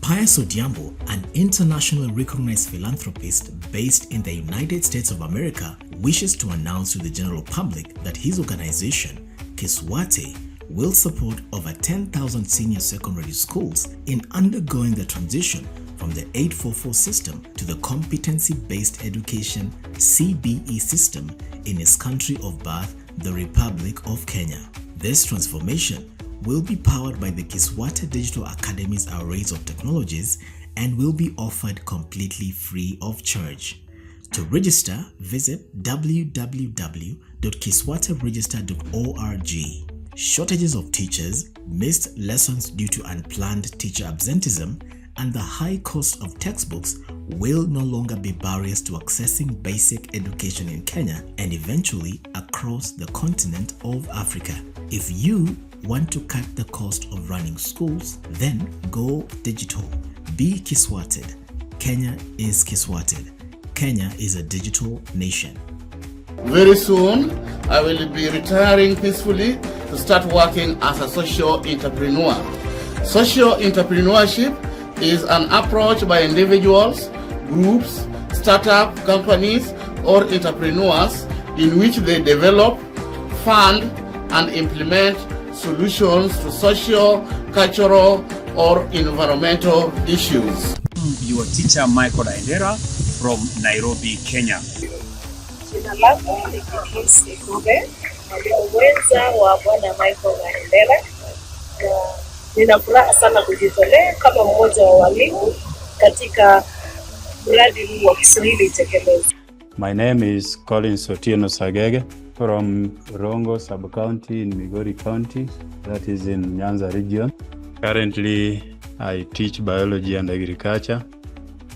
Pius Odhiambo, an internationally recognized philanthropist based in the United States of America, wishes to announce to the general public that his organization, Kiswate, will support over 10,000 senior secondary schools in undergoing the transition from the 844 system to the competency-based education CBE system in his country of birth, the Republic of Kenya. This transformation will be powered by the Kiswate Digital Academy's arrays of technologies and will be offered completely free of charge. To register, visit www.kiswateregister.org. Shortages of teachers, missed lessons due to unplanned teacher absenteeism, and the high cost of textbooks will no longer be barriers to accessing basic education in Kenya and eventually across the continent of Africa. If you want to cut the cost of running schools, then go digital. Be Kiswated. Kenya is Kiswated. Kenya is a digital nation. Very soon, I will be retiring peacefully to start working as a social entrepreneur. Social entrepreneurship is an approach by individuals, groups, startup companies, or entrepreneurs in which they develop, fund, and implement solutions to social, cultural, or environmental issues. Your teacher Michael Aendera from Nairobi, Kenya. Jina langu ni Kikisi Kube, mwenza wa Bwana Michael Aendera. Nina furaha sana kujitolea kama mmoja wa walimu katika mradi huu wa Kiswahili tekelezi. My name is Collins Otieno Sagege from Rongo Sub-County in Migori County, that is in Nyanza region. Currently, I teach biology and agriculture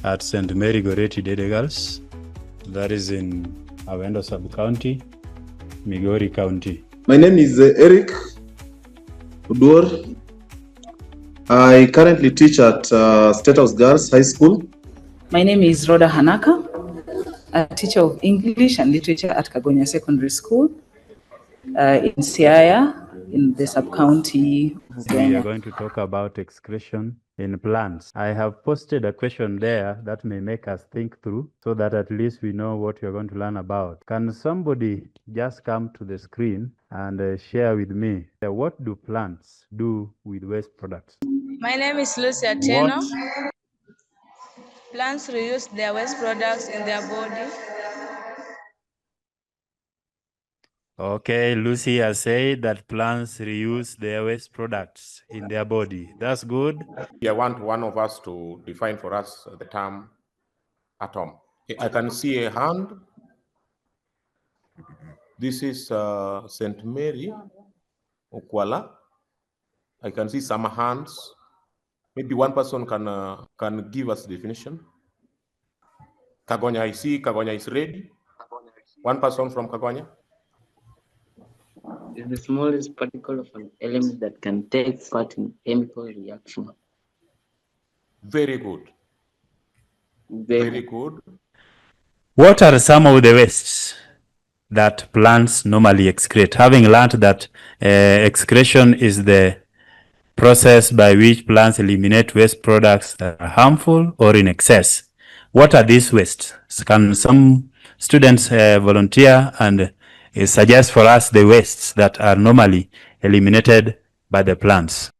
at St. Mary Goretti Dede Girls, that is in Awendo Sub-County, Migori County. My name is Eric Udur. I currently teach at State House Girls High School. My name is Rhoda Hanaka, a teacher of English and Literature at Kagonya Secondary School in Siaya, in the sub-county. We are going to talk about excretion in plants. I have posted a question there that may make us think through so that at least we know what you're going to learn about. Can somebody just come to the screen and share with me what do plants do with waste products? My name is Lucia Teno. Plants reuse their waste products in their body. Okay, Lucy has said that plants reuse their waste products in their body. That's good. I want one of us to define for us the term atom. I can see a hand. This is St. Mary Okwala. I can see some hands. Maybe one person can give us definition. Kagonya, I see Kagonya is ready. One person from Kagonya. Is the smallest particle of an element that can take part in chemical reaction. Very good. Very good. What are some of the wastes that plants normally excrete? Having learned that excretion is the process by which plants eliminate waste products that are harmful or in excess. What are these wastes? Can some students volunteer and suggest for us the wastes that are normally eliminated by the plants?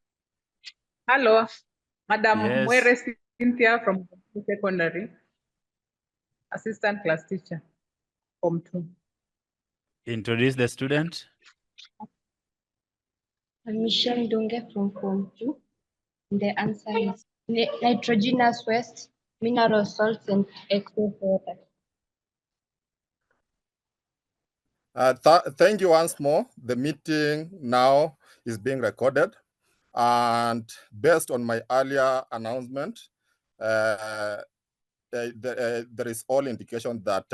Hello, Madam Yes. Mwere Cynthia from secondary, assistant class teacher, Form 2. Introduce the student. I'm Michelle Dunge from Form 2. The answer is nitrogenous waste, mineral salts, and excess water. Thank you once more. The meeting now is being recorded. And based on my earlier announcement, there is all indication that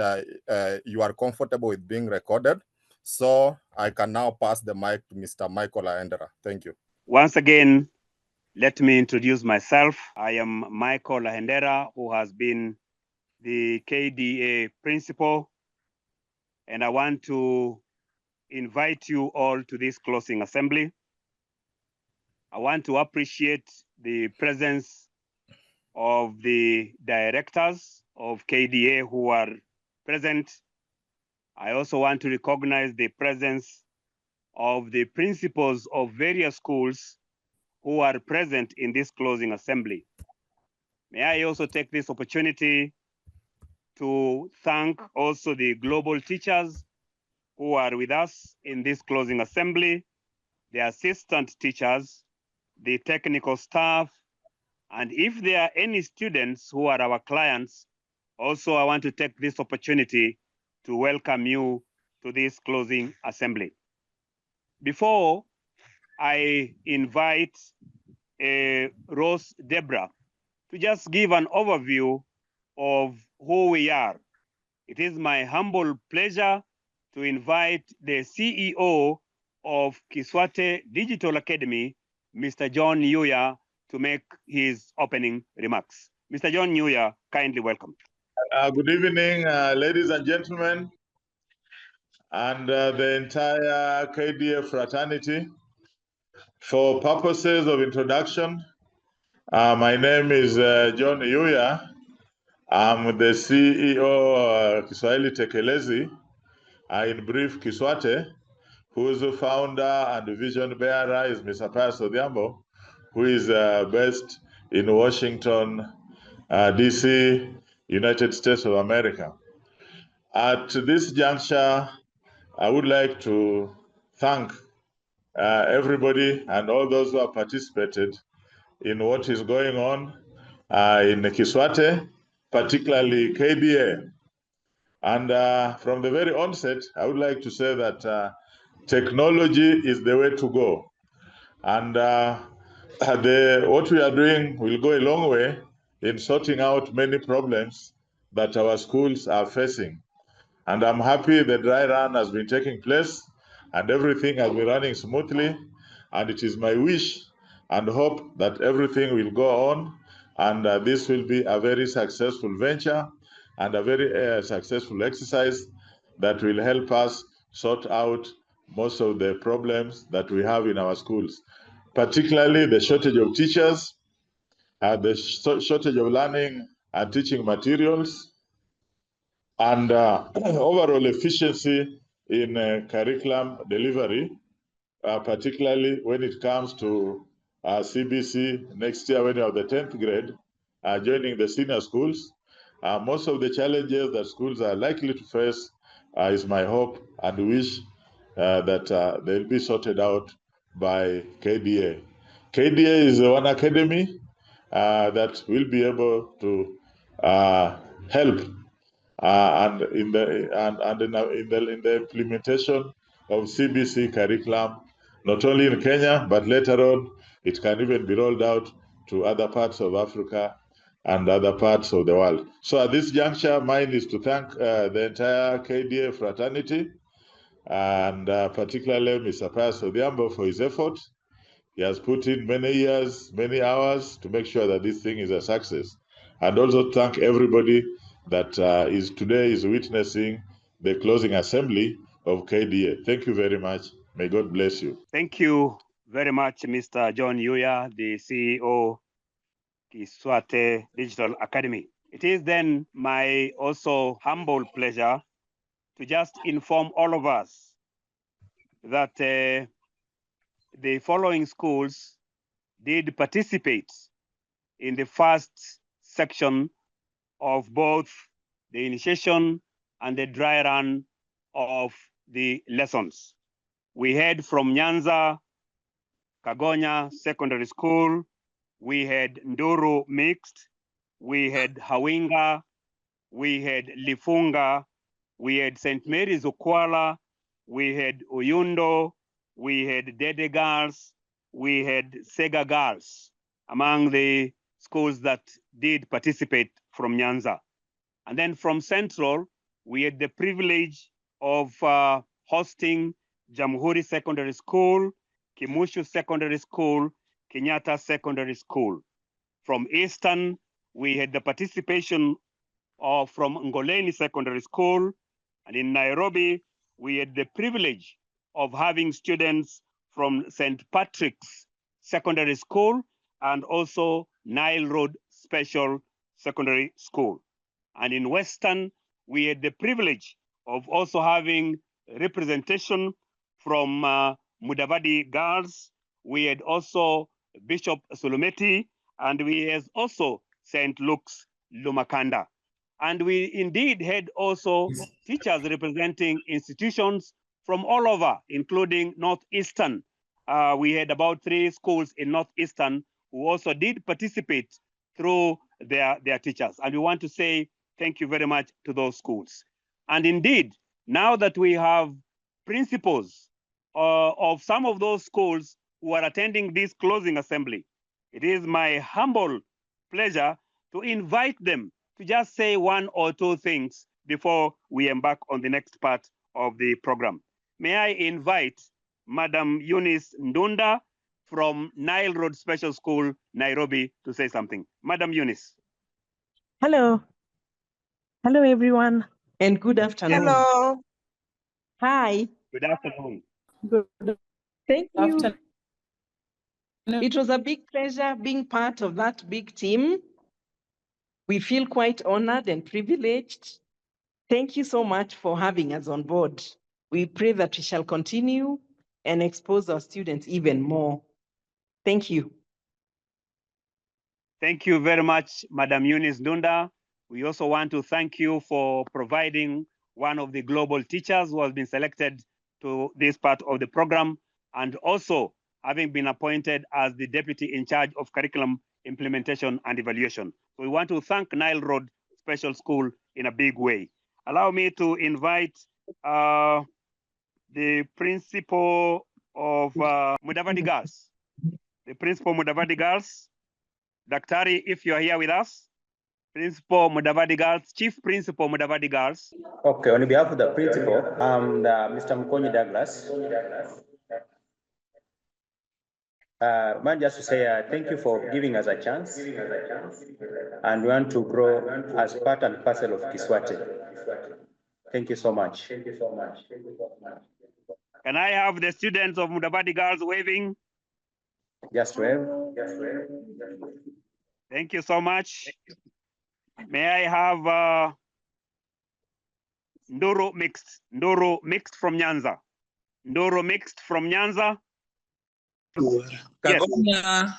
you are comfortable with being recorded. So I can now pass the mic to Mr. Michael Aendera. Thank you. Once again, let me introduce myself. I am Michael Aendera, who has been the KDA principal, and I want to invite you all to this closing assembly. I want to appreciate the presence of the directors of KDA who are present. I also want to recognize the presence of the principals of various schools who are present in this closing assembly. May I also take this opportunity to thank also the global teachers who are with us in this closing assembly, the assistant teachers, the technical staff, and if there are any students who are our clients, also I want to take this opportunity to welcome you to this closing assembly. Before I invite Rose Deborah to just give an overview of who we are, it is my humble pleasure to invite the CEO of Kiswate Digital Academy, Mr. John Yuya, to make his opening remarks. Mr. John Yuya, kindly welcome. Good evening, ladies and gentlemen, and the entire KDA fraternity. For purposes of introduction, my name is John Yuya. I'm the CEO of Kiswahili Tekelezi, in brief Kiswate, whose founder and vision bearer is Mr. Pius Odhiambo, who is based in Washington, DC, United States of America. At this juncture, I would like to thank everybody and all those who have participated in what is going on in Kiswate, particularly KDA. And from the very onset, I would like to say that technology is the way to go. And what we are doing will go a long way in sorting out many problems that our schools are facing. And I'm happy the dry run has been taking place and everything has been running smoothly. And it is my wish and hope that everything will go on and this will be a very successful venture and a very successful exercise that will help us sort out most of the problems that we have in our schools, particularly the shortage of teachers, the shortage of learning and teaching materials, and overall efficiency in curriculum delivery, particularly when it comes to CBC next year when you have the 10th grade joining the senior schools. Most of the challenges that schools are likely to face is my hope and wish that they'll be sorted out by KDA. KDA is one academy that will be able to help and in the implementation of CBC curriculum, not only in Kenya, but later on, it can even be rolled out to other parts of Africa and other parts of the world. So at this juncture, mine is to thank the entire KDA fraternity, and particularly Mr. Pius Odhiambo for his effort. He has put in many years, many hours to make sure that this thing is a success. And also thank everybody that today is witnessing the closing assembly of KDA. Thank you very much. May God bless you. Thank you very much, Mr. John Yuya, the CEO, Kiswate Digital Academy. It is then my also humble pleasure to just inform all of us that the following schools did participate in the first section of both the initiation and the dry run of the lessons. We had from Nyanza, Kagonya Secondary School, we had Nduru Mixed, we had Hawinga, we had Lifunga, we had St. Mary's Ukwala, we had Uyundo, we had Dede Girls, we had Sega Girls, among the schools that did participate from Nyanza. And then from Central, we had the privilege of hosting Jamhuri Secondary School, Kimushu Secondary School, Kenyatta Secondary School. From Eastern, we had the participation from Ngoleni Secondary School. And in Nairobi, we had the privilege of having students from St. Patrick's Secondary School and also Nile Road Special Secondary School. And in Western, we had the privilege of also having representation from Mudavadi Girls. We had also Bishop Solometi, and we had also St. Luke's Lumakanda. And we indeed had also teachers representing institutions from all over, including Northeastern. We had about 3 schools in Northeastern who also did participate through their teachers. And we want to say thank you very much to those schools. And indeed, now that we have principals of some of those schools who are attending this closing assembly, it is my humble pleasure to invite them to just say 1 or 2 things before we embark on the next part of the program. May I invite Madam Eunice Ndunda from Nile Road Special School, Nairobi, to say something. Madam Eunice. Hello. Hello, everyone, and good afternoon. Hello. Hi. Good afternoon. Good. Thank you. It was a big pleasure being part of that big team. We feel quite honored and privileged. Thank you so much for having us on board. We pray that we shall continue and expose our students even more. Thank you. Thank you very much, Madam Eunice Ndunda. We also want to thank you for providing one of the global teachers who has been selected to this part of the program, and also having been appointed as the deputy in charge of curriculum implementation and evaluation. So we want to thank Nile Road Special School in a big way. Allow me to invite the principal of Mudavadi Girls. The principal Mudavadi Girls, Daktari, if you are here with us, Principal Mudavadi Girls, Chief Principal Mudavadi Girls. Okay, on behalf of the principal, Mr. Mkonyi Douglas. Man, just to say thank you for giving us a chance, and we want to grow as part and parcel of Kiswate. Thank you so much. Can I have the students of Mudavadi Girls waving? Just wave. Thank you so much. May I have Ndoro mixed from Nyanza. Ndoro mixed from Nyanza. Kagonya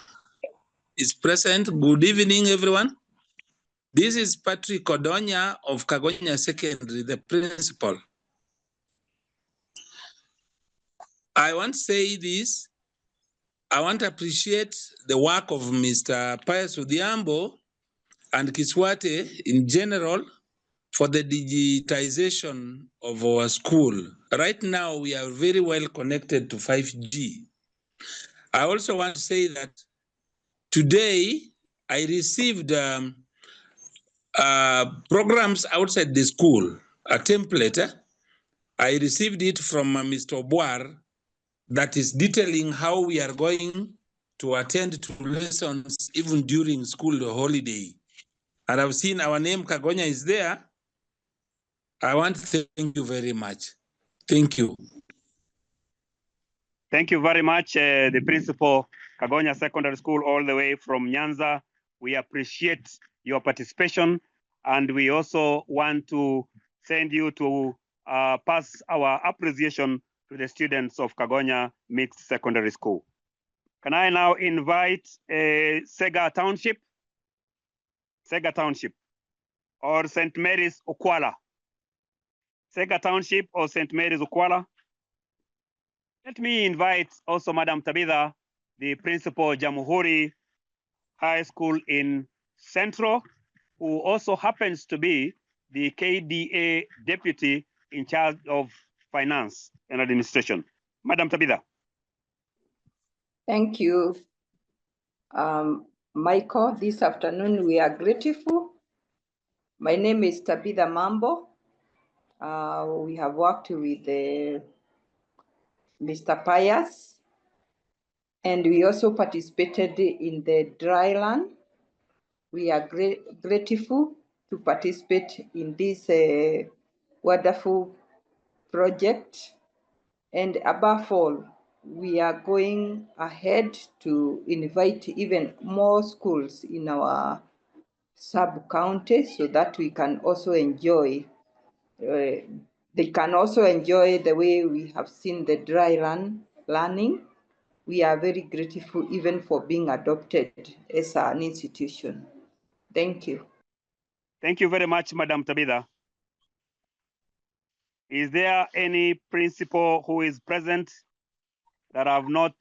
is present. Good evening, everyone. This is Patrick Kodonya of Kagonya Secondary, the principal. I want to say this. I want to appreciate the work of Mr. Pius Odhiambo and Kiswate in general for the digitization of our school. Right now, we are very well connected to 5G. I also want to say that today I received programs outside the school, a template. I received it from Mr. Obuar that is detailing how we are going to attend to lessons even during school holiday. And I've seen our name, Kagonya, is there. I want to thank you very much. Thank you. Thank you very much, the principal, Kagonya Secondary School, all the way from Nyanza. We appreciate your participation, and we also want to send you to pass our appreciation to the students of Kagonya Mixed Secondary School. Can I now invite Sega Township, or St. Mary's Okwala? Sega Township or St. Mary's Okwala? Let me invite also Madam Tabitha, the principal Jamhuri High School in Central, who also happens to be the KDA deputy in charge of finance and administration. Madam Tabitha. Thank you, Michael. This afternoon we are grateful. My name is Tabitha Mambo. We have worked with Mr. Pius, and we also participated in the dry run. We are grateful to participate in this wonderful project. And above all, we are going ahead to invite even more schools in our sub-county so that we can also enjoy, they can also enjoy the way we have seen the dry run learning. We are very grateful even for being adopted as an institution. Thank you. Thank you very much, Madam Tabitha. Is there any principal who is present that I have not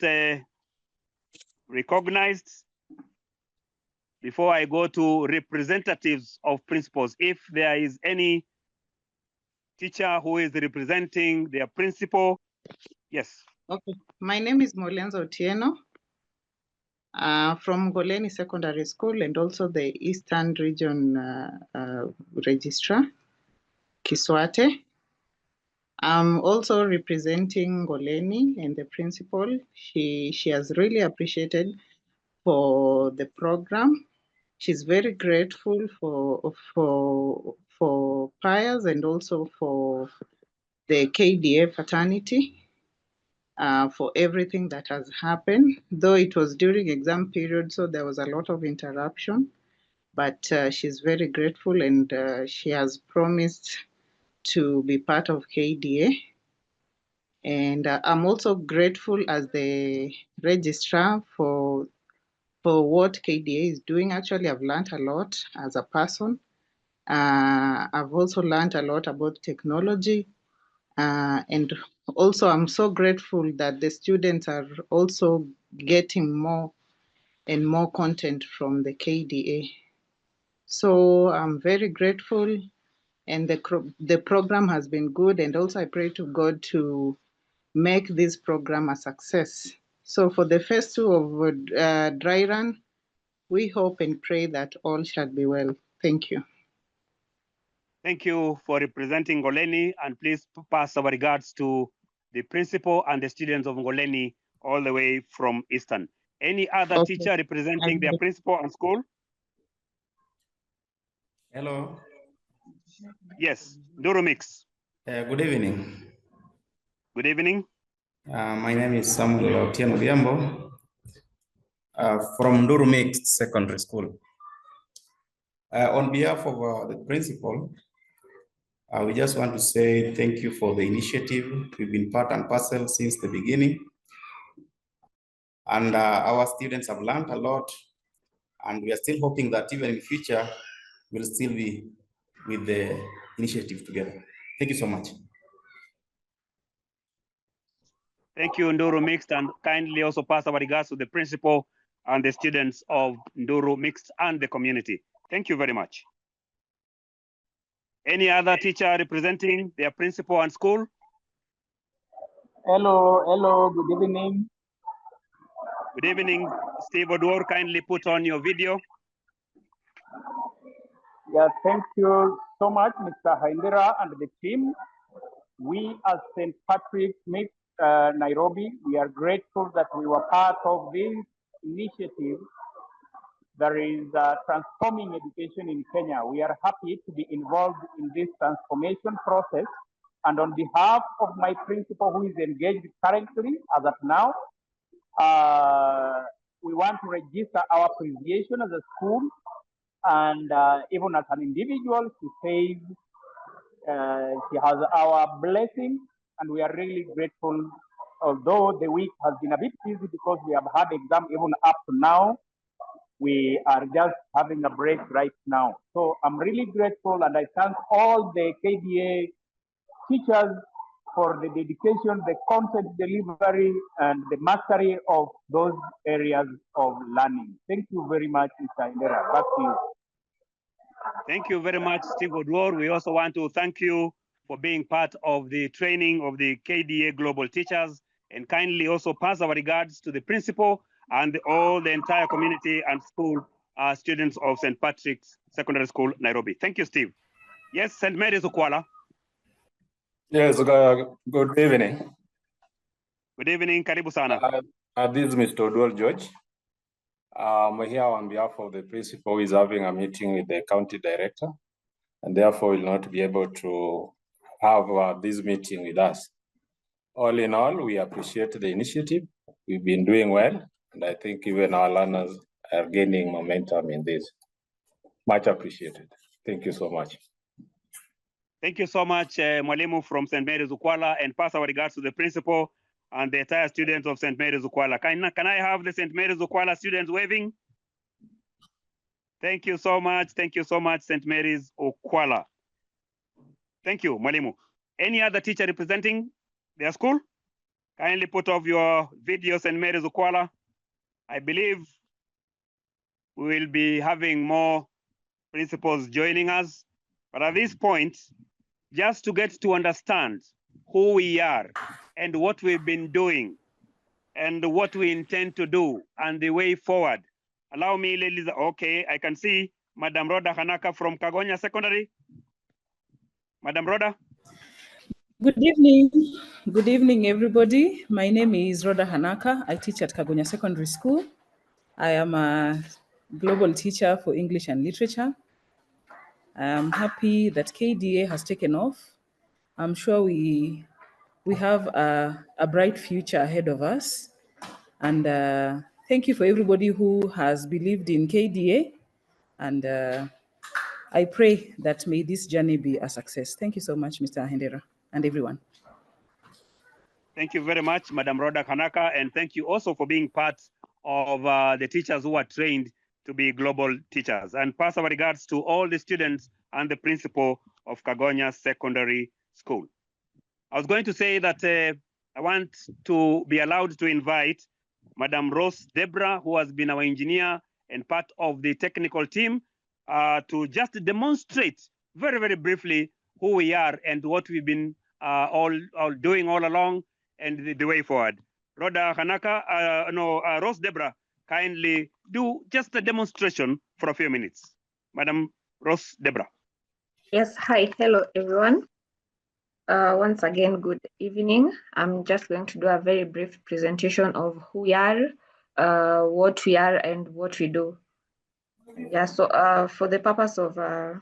recognized? Before I go to representatives of principals, if there is any teacher who is representing their principal, yes. Okay, my name is Molenzo Otieno from Goleni Secondary School and also the Eastern Region Registrar, Kiswate. I'm also representing Goleni and the principal. She has really appreciated for the program. She's very grateful for Pius and also for the KDA fraternity for everything that has happened. Though it was during exam period, so there was a lot of interruption, but she's very grateful and she has promised to be part of KDA. And I'm also grateful as the registrar for what KDA is doing. Actually, I've learned a lot as a person. I've also learned a lot about technology. And also, I'm so grateful that the students are also getting more and more content from the KDA. So I'm very grateful, and the program has been good. And also, I pray to God to make this program a success. So for the first two of dry run, we hope and pray that all shall be well. Thank you. Thank you for representing Goleni, and please pass our regards to the principal and the students of Goleni all the way from Eastern. Any other teacher representing their principal and school? Hello. Yes, Nduru Mix. Good evening. Good evening. My name is Samuel Otieno Biambo from Nduru Mixed Secondary School. On behalf of the principal, we just want to say thank you for the initiative. We've been part and parcel since the beginning. And our students have learned a lot. And we are still hoping that even in future, we'll still be with the initiative together. Thank you so much. Thank you, Nduru Mixed, and kindly also pass our regards to the principal and the students of Nduru Mixed and the community. Thank you very much. Any other teacher representing their principal and school? Hello, good evening. Good evening, Steve Odwor. Kindly put on your video. Yeah, thank you so much, Mr. Haindera and the team. We as St. Patrick's Mixed Nairobi, we are grateful that we were part of this initiative that is transforming education in Kenya. We are happy to be involved in this transformation process. And on behalf of my principal who is engaged currently, as of now, we want to register our appreciation as a school. And even as an individual, she says she has our blessing, and we are really grateful. Although the week has been a bit busy because we have had exam even up to now, we are just having a break right now. So I'm really grateful, and I thank all the KDA teachers for the dedication, the content delivery, and the mastery of those areas of learning. Thank you very much, Mr. Indera. Back to you. Thank you very much, Steve Odwor. We also want to thank you for being part of the training of the KDA Global Teachers, and kindly also pass our regards to the principal and all the entire community and school students of St. Patrick's Secondary School, Nairobi. Thank you, Steve. Yes, St. Mary's Ukwala. Yes, good evening. Good evening, karibu sana. This is Mr. Odwor George. I'm here on behalf of the principal who is having a meeting with the county director, and therefore will not be able to have this meeting with us. All in all, we appreciate the initiative. We've been doing well, and I think even our learners are gaining momentum in this. Much appreciated. Thank you so much. Thank you so much, Mwalimu from St. Mary's Ukwala, and pass our regards to the principal and the entire students of St. Mary's Ukwala. Can I have the St. Mary's Ukwala students waving? Thank you so much. Thank you so much, St. Mary's Ukwala. Thank you, Mwalimu. Any other teacher representing their school? Kindly put off your video, St. Mary's Ukwala. I believe we will be having more principals joining us. But at this point, just to get to understand who we are and what we've been doing and what we intend to do and the way forward. Allow me, ladies. Okay, I can see Madam Rhoda Hanaka from Kagonya Secondary. Madam Rhoda. Good evening. Good evening, everybody. My name is Rhoda Hanaka. I teach at Kagonya Secondary School. I am a global teacher for English and literature. I'm happy that KDA has taken off. I'm sure we have a bright future ahead of us. And thank you for everybody who has believed in KDA. And I pray that may this journey be a success. Thank you so much, Mr. Hendera, and everyone. Thank you very much, Madam Rhoda Hanaka, and thank you also for being part of the teachers who are trained to be global teachers. And pass our regards to all the students and the principal of Kagonya Secondary School. I was going to say that I want to be allowed to invite Madam Rose Debra, who has been our engineer and part of the technical team, to just demonstrate very, very briefly who we are and what we've been all doing all along and the way forward. Rhoda Hanaka, Rose Debra, kindly do just a demonstration for a few minutes. Madam Rose Debra. Yes, hi, hello everyone. Once again, good evening. I'm just going to do a very brief presentation of who we are, what we are, and what we do. Yeah, so for the purpose of, I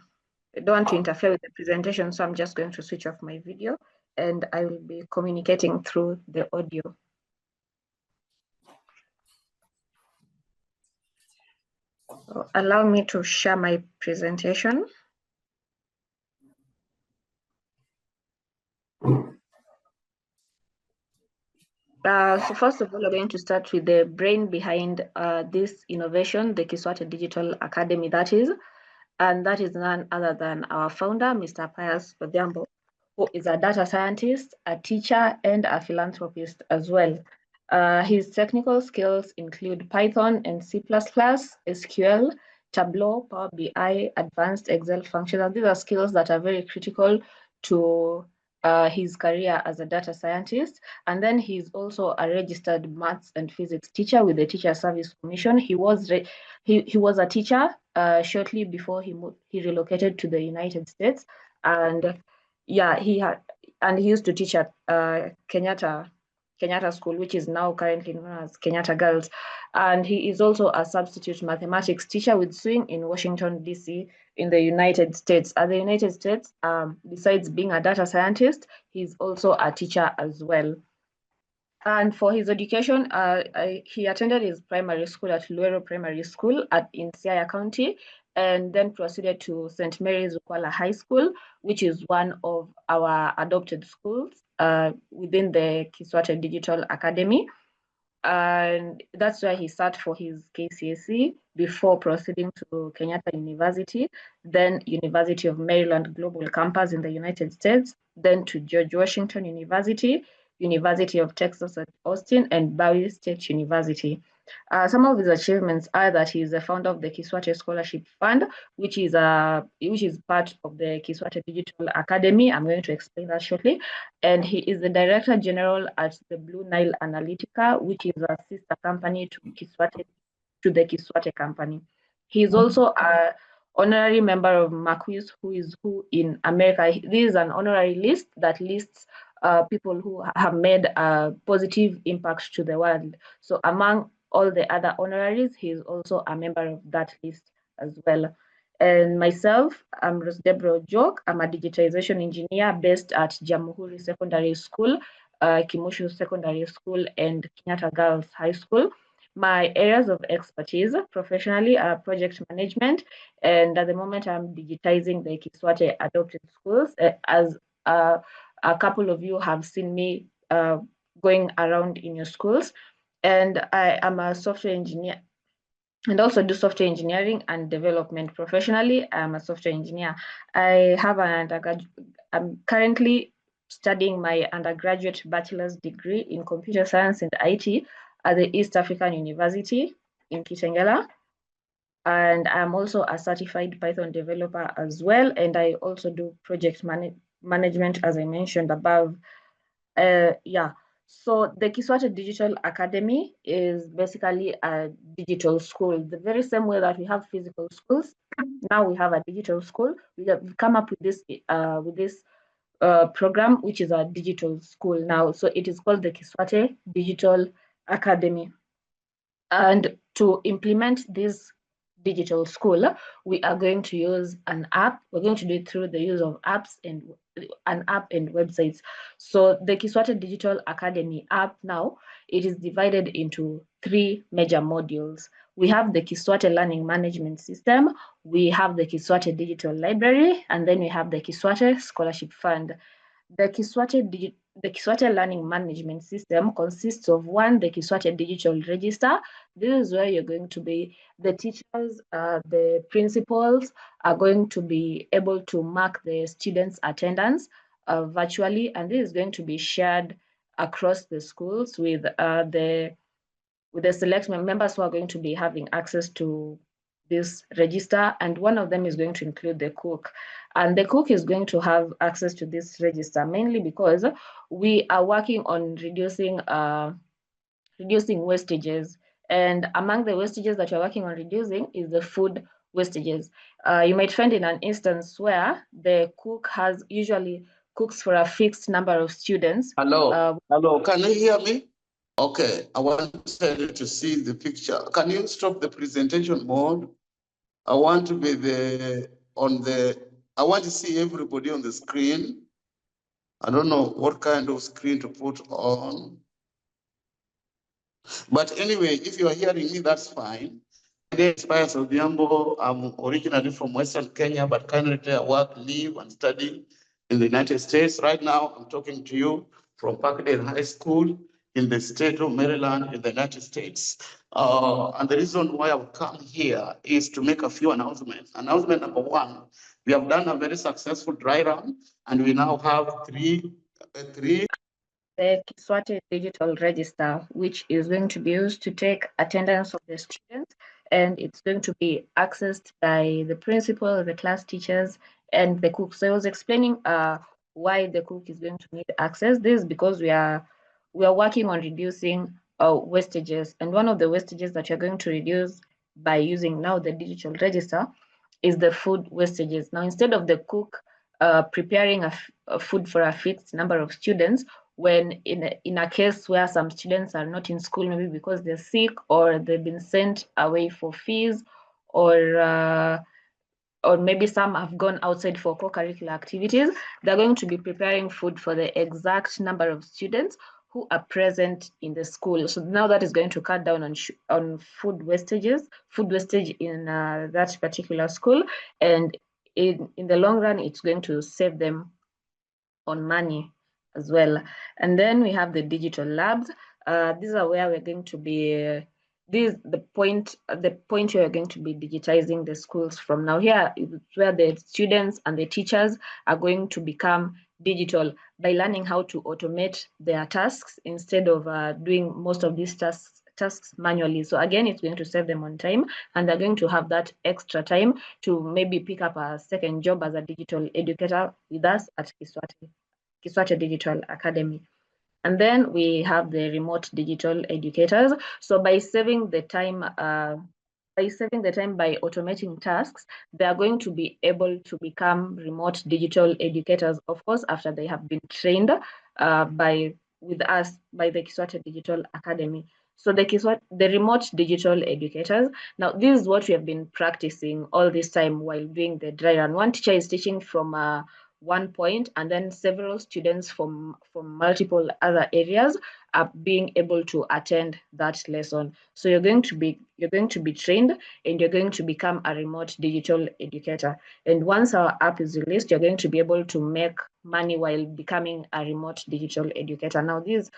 don't want to interfere with the presentation, so I'm just going to switch off my video and I will be communicating through the audio. So allow me to share my presentation. So first of all, we're going to start with the brain behind this innovation, the Kiswate Digital Academy, that is, and that is none other than our founder, Mr. Pius Odhiambo, who is a data scientist, a teacher, and a philanthropist as well. His technical skills include Python and C++, SQL, Tableau, Power BI, advanced Excel functions. These are skills that are very critical to his career as a data scientist. And then he's also a registered maths and physics teacher with the Teacher Service Commission. He was a teacher shortly before he relocated to the United States. And yeah, he used to teach at Kenyatta School, which is now currently known as Kenyatta Girls. And he is also a substitute mathematics teacher with swing in Washington, D.C. in the United States. At the United States, besides being a data scientist, he's also a teacher as well. And for his education, he attended his primary school at Luero Primary School in Siaya County, and then proceeded to St. Mary's Ukwala High School, which is one of our adopted schools within the Kiswate Digital Academy. And that's where he sat for his KCSE before proceeding to Kenyatta University, then University of Maryland Global Campus in the United States, then to George Washington University, University of Texas at Austin, and Bowie State University. Some of his achievements are that he is the founder of the Kiswate Scholarship Fund, which is part of the Kiswate Digital Academy. I'm going to explain that shortly. And he is the Director General at the Blue Nile Analytica, which is a sister company to the Kiswate Company. He is also an honorary member of Marquis Who Is Who in America. This is an honorary list that lists people who have made a positive impact to the world. So among all the other honoraries, he is also a member of that list as well. And myself, I'm Rose Debra Ojok. I'm a digitization engineer based at Jamhuri Secondary School, Kimushu Secondary School, and Kenyatta Girls High School. My areas of expertise professionally are project management, and at the moment I'm digitizing the Kiswate adopted schools. As a couple of you have seen me going around in your schools, and I am a software engineer and also do software engineering and development professionally. I'm a software engineer. I have an undergraduate, I'm currently studying my undergraduate bachelor's degree in computer science and IT at the East African University in Kitengela. And I'm also a certified Python developer as well. And I also do project management, as I mentioned above. So the Kiswate Digital Academy is basically a digital school. The very same way that we have physical schools, now we have a digital school. We have come up with this program, which is a digital school now. So it is called the Kiswate Digital Academy. And to implement this digital school, we are going to use an app. We're going to do it through the use of apps and an app and websites. So the Kiswate Digital Academy app now, it is divided into 3 major modules. We have the Kiswate Learning Management System, we have the Kiswate Digital Library, and then we have the Kiswate Scholarship Fund. The Kiswate Learning Management System consists of 1, the Kiswate Digital Register. This is where you're going to be, the teachers, the principals are going to be able to mark the students' attendance virtually, and this is going to be shared across the schools with the select members who are going to be having access to this register, and one of them is going to include the cook. And the cook is going to have access to this register mainly because we are working on reducing wastages. And among the wastages that we're working on reducing is the food wastages. You might find in an instance where the cook usually cooks for a fixed number of students. Hello, can you hear me? Okay, I want to see the picture. Can you stop the presentation mode? I want to be I want to see everybody on the screen. I don't know what kind of screen to put on. But anyway, if you are hearing me, that's fine. My name is Pius Odhiambo. I'm originally from Western Kenya, but currently I work, live, and study in the United States. Right now, I'm talking to you from Parkdale High School in the state of Maryland in the United States. And the reason why I've come here is to make a few announcements. Announcement number 1, we have done a very successful dry run, and we now have three. The Kiswate Digital Register, which is going to be used to take attendance of the students, and it's going to be accessed by the principal, the class teachers, and the cook. So I was explaining why the cook is going to need access. This is because we are working on reducing wastages, and one of the wastages that you're going to reduce by using now the digital register is the food wastages. Now, instead of the cook preparing a food for a fixed number of students, when in a case where some students are not in school, maybe because they're sick or they've been sent away for fees, or maybe some have gone outside for co-curricular activities, they're going to be preparing food for the exact number of students who are present in the school. So now that is going to cut down on food wastage in that particular school, and in the long run, it's going to save them on money as well. And then we have the digital labs. These are where we're going to be, the point where we're going to be digitizing the schools from. Now here is where the students and the teachers are going to become digital by learning how to automate their tasks instead of doing most of these tasks manually. So again, it's going to save them on time, and they're going to have that extra time to maybe pick up a second job as a digital educator with us at Kiswate Digital Academy. And then we have the remote digital educators. So by saving the time by automating tasks, they are going to be able to become remote digital educators, of course, after they have been trained with us by the Kiswate Digital Academy. So the remote digital educators, now this is what we have been practicing all this time while doing the dry run. One teacher is teaching from one point, and then several students from multiple other areas are being able to attend that lesson. So you're going to be trained, and you're going to become a remote digital educator. And once our app is released, you're going to be able to make money while becoming a remote digital educator. Now it's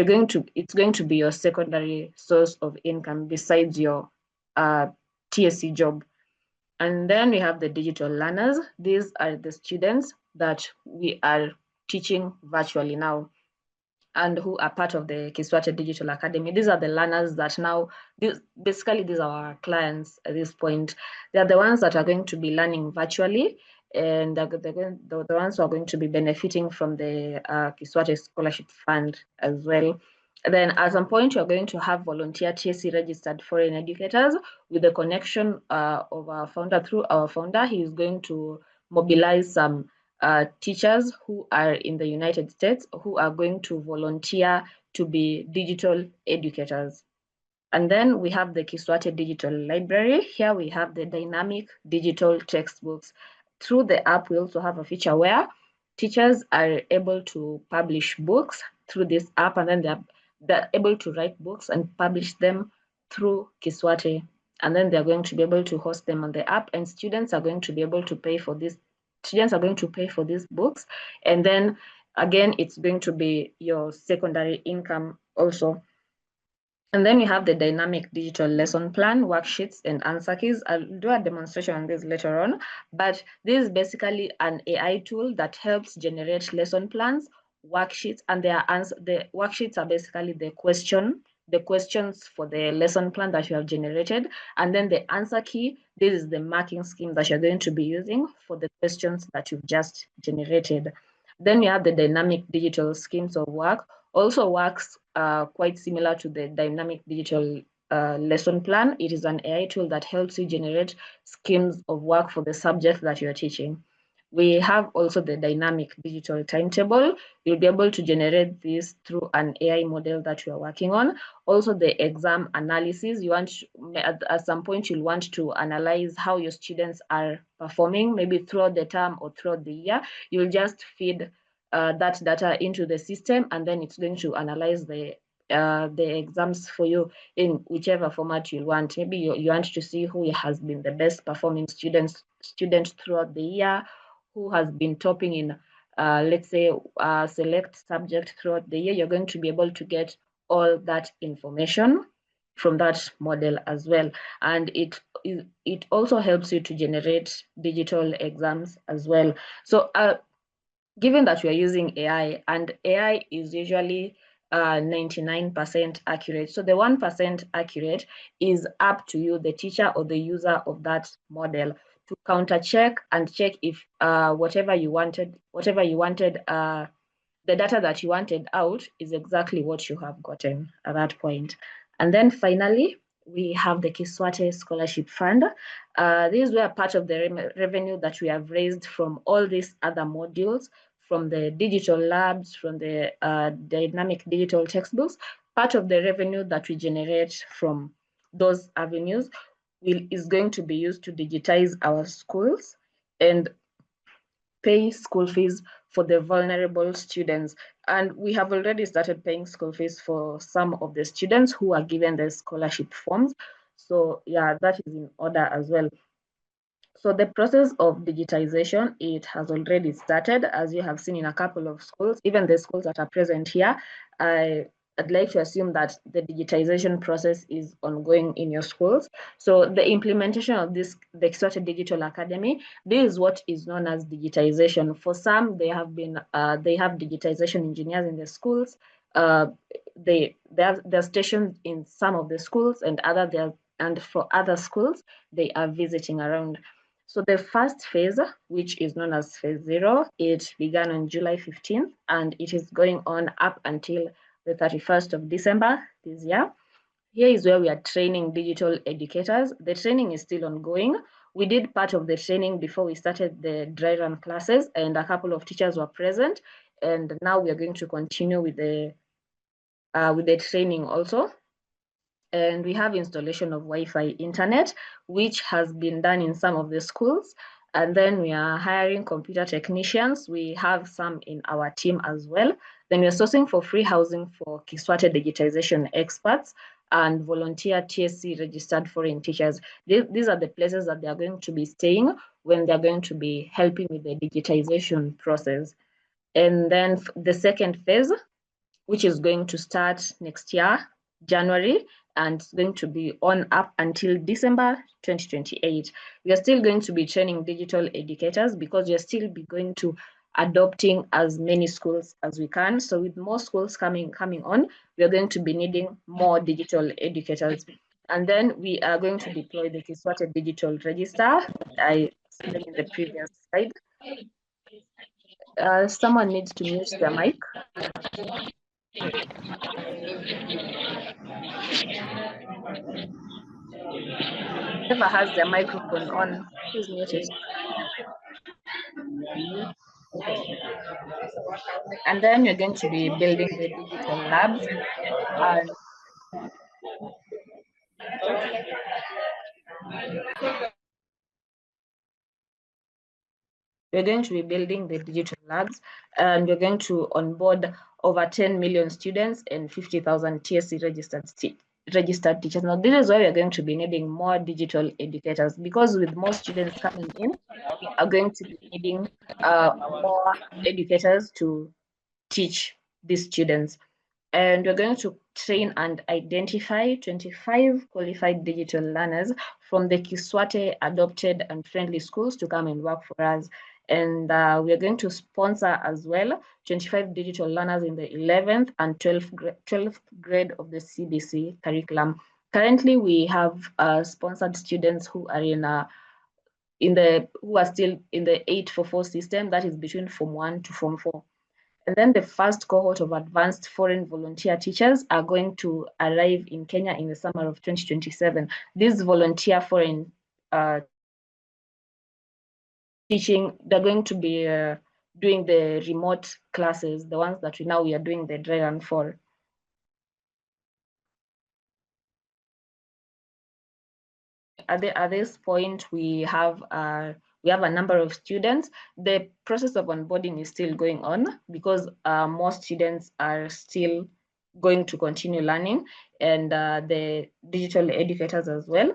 going to be your secondary source of income besides your TSC job. And then we have the digital learners. These are the students that we are teaching virtually now and who are part of the Kiswate Digital Academy. These are the learners that now, these are our clients at this point. They are the ones that are going to be learning virtually, and they're the ones who are going to be benefiting from the Kiswate Scholarship Fund as well. Then at some point, you're going to have volunteer TSC registered foreign educators with the connection of our founder. Through our founder, he is going to mobilize some teachers who are in the United States who are going to volunteer to be digital educators. And then we have the Kiswate Digital Library. Here we have the dynamic digital textbooks. Through the app, we also have a feature where teachers are able to publish books through this app, and then they're able to write books and publish them through Kiswate. And then they're going to be able to host them on the app, and students are going to be able to pay for this. Students are going to pay for these books. And then again, it's going to be your secondary income also. And then we have the dynamic digital lesson plan, worksheets, and answer keys. I'll do a demonstration on this later on, but this is basically an AI tool that helps generate lesson plans, worksheets, and the worksheets are basically the questions for the lesson plan that you have generated. And then the answer key, this is the marking scheme that you're going to be using for the questions that you've just generated. Then you have the dynamic digital schemes of work. Also works quite similar to the dynamic digital lesson plan. It is an AI tool that helps you generate schemes of work for the subject that you're teaching. We have also the dynamic digital timetable. You'll be able to generate this through an AI model that you are working on. Also the exam analysis. At some point, you'll want to analyze how your students are performing, maybe throughout the term or throughout the year. You'll just feed that data into the system, and then it's going to analyze the exams for you in whichever format you want. Maybe you want to see who has been the best performing student throughout the year, who has been topping in, let's say, select subject throughout the year. You're going to be able to get all that information from that model as well. And it also helps you to generate digital exams as well. So given that we are using AI, and AI is usually 99% accurate. So the 1% accurate is up to you, the teacher or the user of that model, to counter check and check if whatever you wanted, the data that you wanted out is exactly what you have gotten at that point. And then finally, we have the Kiswate Scholarship Fund. These were part of the revenue that we have raised from all these other modules, from the digital labs, from the dynamic digital textbooks. Part of the revenue that we generate from those avenues is going to be used to digitize our schools and pay school fees for the vulnerable students. And we have already started paying school fees for some of the students who are given the scholarship forms. So yeah, that is in order as well. So the process of digitization, it has already started, as you have seen in a couple of schools, even the schools that are present here. I'd like to assume that the digitization process is ongoing in your schools. So the implementation of the Kiswate Digital Academy, this is what is known as digitization. For some, they have digitization engineers in the schools. They're stationed in some of the schools, and for other schools, they are visiting around. So the first phase, which is known as phase 0, it began on July 15th, and it is going on up until the 31st of December this year. Here is where we are training digital educators. The training is still ongoing. We did part of the training before we started the dry run classes, and a couple of teachers were present. And now we are going to continue with the training also. And we have installation of Wi-Fi internet, which has been done in some of the schools. And then we are hiring computer technicians. We have some in our team as well. Then we're sourcing for free housing for Kiswate digitization experts and volunteer TSC registered foreign teachers. These are the places that they are going to be staying when they're going to be helping with the digitization process. And then the second phase, which is going to start next year, January, and it's going to be on up until December 2028. We are still going to be training digital educators because we are still be going to adopting as many schools as we can. So with more schools coming on, we are going to be needing more digital educators. And then we are going to deploy the Kiswate Digital Register. I explained in the previous slide. Someone needs to mute their mic. Whoever has their microphone on, please mute it. And then we're going to be building the digital labs. And we're going to be building the digital labs, and we're going to onboard over 10 million students and 50,000 TSC registered teachers. Now, this is why we're going to be needing more digital educators, because with more students coming in, we are going to be needing more educators to teach these students. And we're going to train and identify 25 qualified digital learners from the Kiswate adopted and friendly schools to come and work for us. And we're going to sponsor as well 25 digital learners in the 11th and 12th grade of the CBC curriculum. Currently, we have sponsored students who are who are still in the 844 system, that is between Form 1 to Form 4. And then the first cohort of advanced foreign volunteer teachers are going to arrive in Kenya in the summer of 2027. These volunteer foreign teaching, they're going to be doing the remote classes, the ones that we are doing the dry run for. At this point, we have a number of students. The process of onboarding is still going on because most students are still going to continue learning, and the digital educators as well.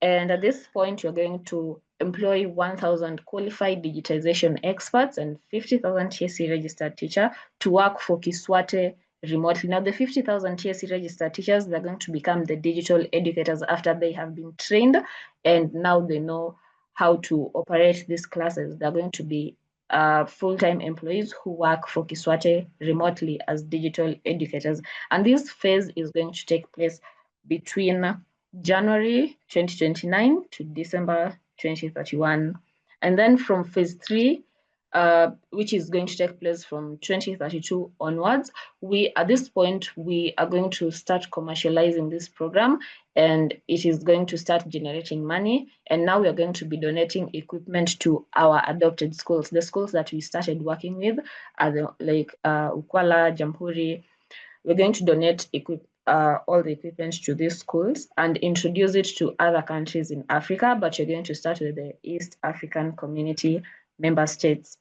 And at this point, you're going to employ 1,000 qualified digitization experts and 50,000 TSC registered teachers to work for Kiswate remotely. Now, the 50,000 TSC registered teachers, they're going to become the digital educators after they have been trained, and now they know how to operate these classes. They're going to be full-time employees who work for Kiswate remotely as digital educators. And this phase is going to take place between January 2029 to December 2031. And then from phase 3, which is going to take place from 2032 onwards, at this point, we are going to start commercializing this program, and it is going to start generating money. And now we are going to be donating equipment to our adopted schools. The schools that we started working with are Ukwala, Jamhuri. We're going to donate all the equipment to these schools and introduce it to other countries in Africa, but you're going to start with the East African Community member states.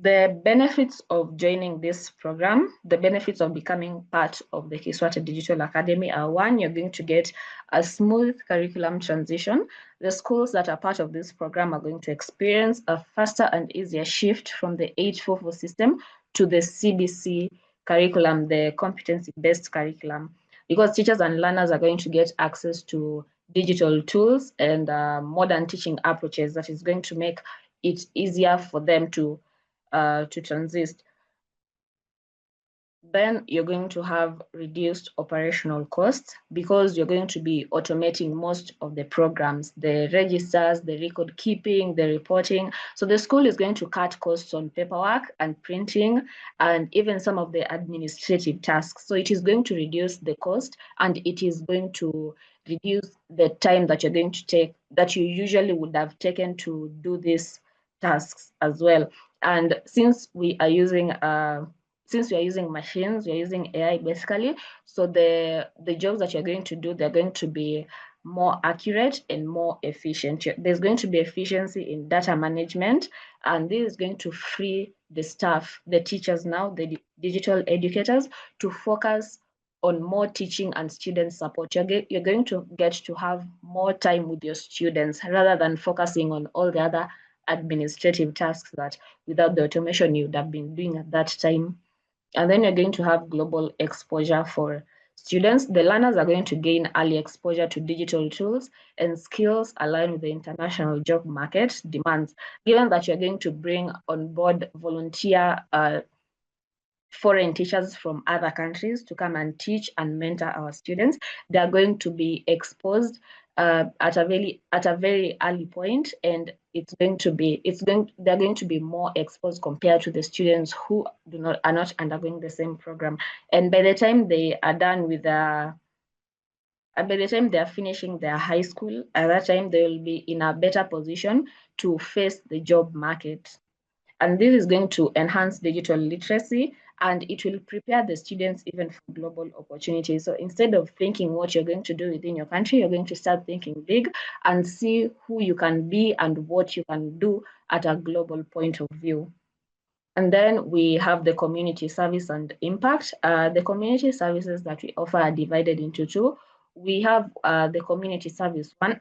The benefits of joining this program, the benefits of becoming part of the Kiswate Digital Academy are: one, you're going to get a smooth curriculum transition. The schools that are part of this program are going to experience a faster and easier shift from the 844 system to the CBC curriculum, the competency-based curriculum, because teachers and learners are going to get access to digital tools and modern teaching approaches that is going to make it easier for them to transit. Then you're going to have reduced operational costs because you're going to be automating most of the programs, the registers, the record keeping, the reporting. So the school is going to cut costs on paperwork and printing and even some of the administrative tasks. So it is going to reduce the cost, and it is going to reduce the time that you're going to take, that you usually would have taken to do these tasks as well. And since we are using machines, we're using AI basically. So the jobs that you're going to do, they're going to be more accurate and more efficient. There's going to be efficiency in data management, and this is going to free the staff, the teachers now, the digital educators, to focus on more teaching and student support. You're going to get to have more time with your students rather than focusing on all the other administrative tasks that without the automation you would have been doing at that time. And then you're going to have global exposure for students. The learners are going to gain early exposure to digital tools and skills aligned with the international job market demands. Given that you're going to bring on board volunteer foreign teachers from other countries to come and teach and mentor our students, they are going to be exposed at a very early point, and they're going to be more exposed compared to the students who are not undergoing the same program. And by the time they are done with by the time they are finishing their high school, at that time they will be in a better position to face the job market. And this is going to enhance digital literacy, and it will prepare the students even for global opportunities. So instead of thinking what you're going to do within your country, you're going to start thinking big and see who you can be and what you can do at a global point of view. And then we have the community service and impact. The community services that we offer are divided into two. We have the community service one,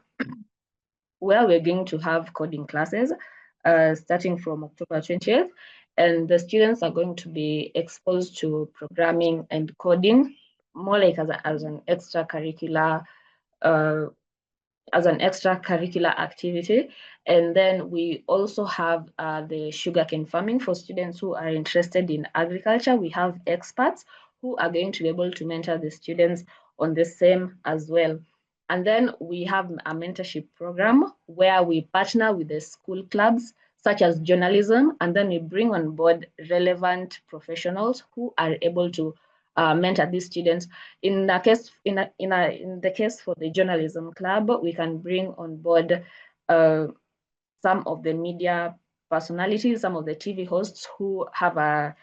where we're going to have coding classes starting from October 20th. And the students are going to be exposed to programming and coding, more like as an extracurricular activity. And then we also have the sugarcane farming for students who are interested in agriculture. We have experts who are going to be able to mentor the students on the same as well. And then we have a mentorship program where we partner with the school clubs such as journalism, and then we bring on board relevant professionals who are able to mentor these students. In the case for the journalism club, we can bring on board some of the media personalities, some of the TV hosts who have a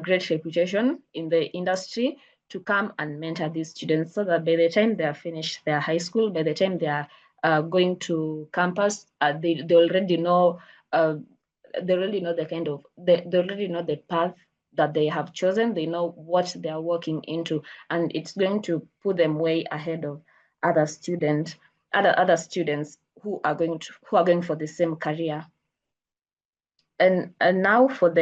great reputation in the industry to come and mentor these students, so that by the time they are finished their high school, by the time they are going to campus, they already know they already know the path that they have chosen. They know what they are working into, and it's going to put them way ahead of other students who are going for the same career. And now for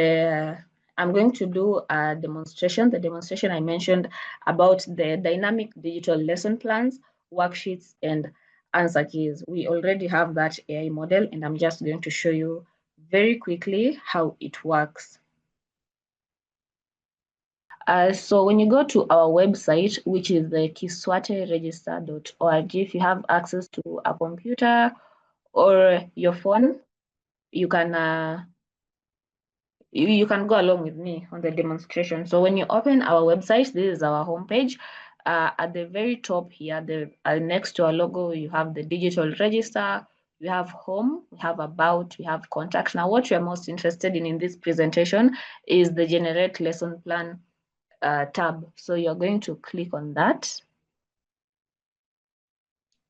I'm going to do a demonstration. The demonstration I mentioned about the dynamic digital lesson plans, worksheets, and answer keys. We already have that AI model, and I'm just going to show you very quickly how it works. So when you go to our website, which is the kiswateregister.org, if you have access to a computer or your phone, you can you can go along with me on the demonstration. So when you open our website, this is our homepage. At the very top here, next to our logo, you have the digital register, we have home, we have about, we have contact. Now, what you're most interested in this presentation is the generate lesson plan tab. So you're going to click on that,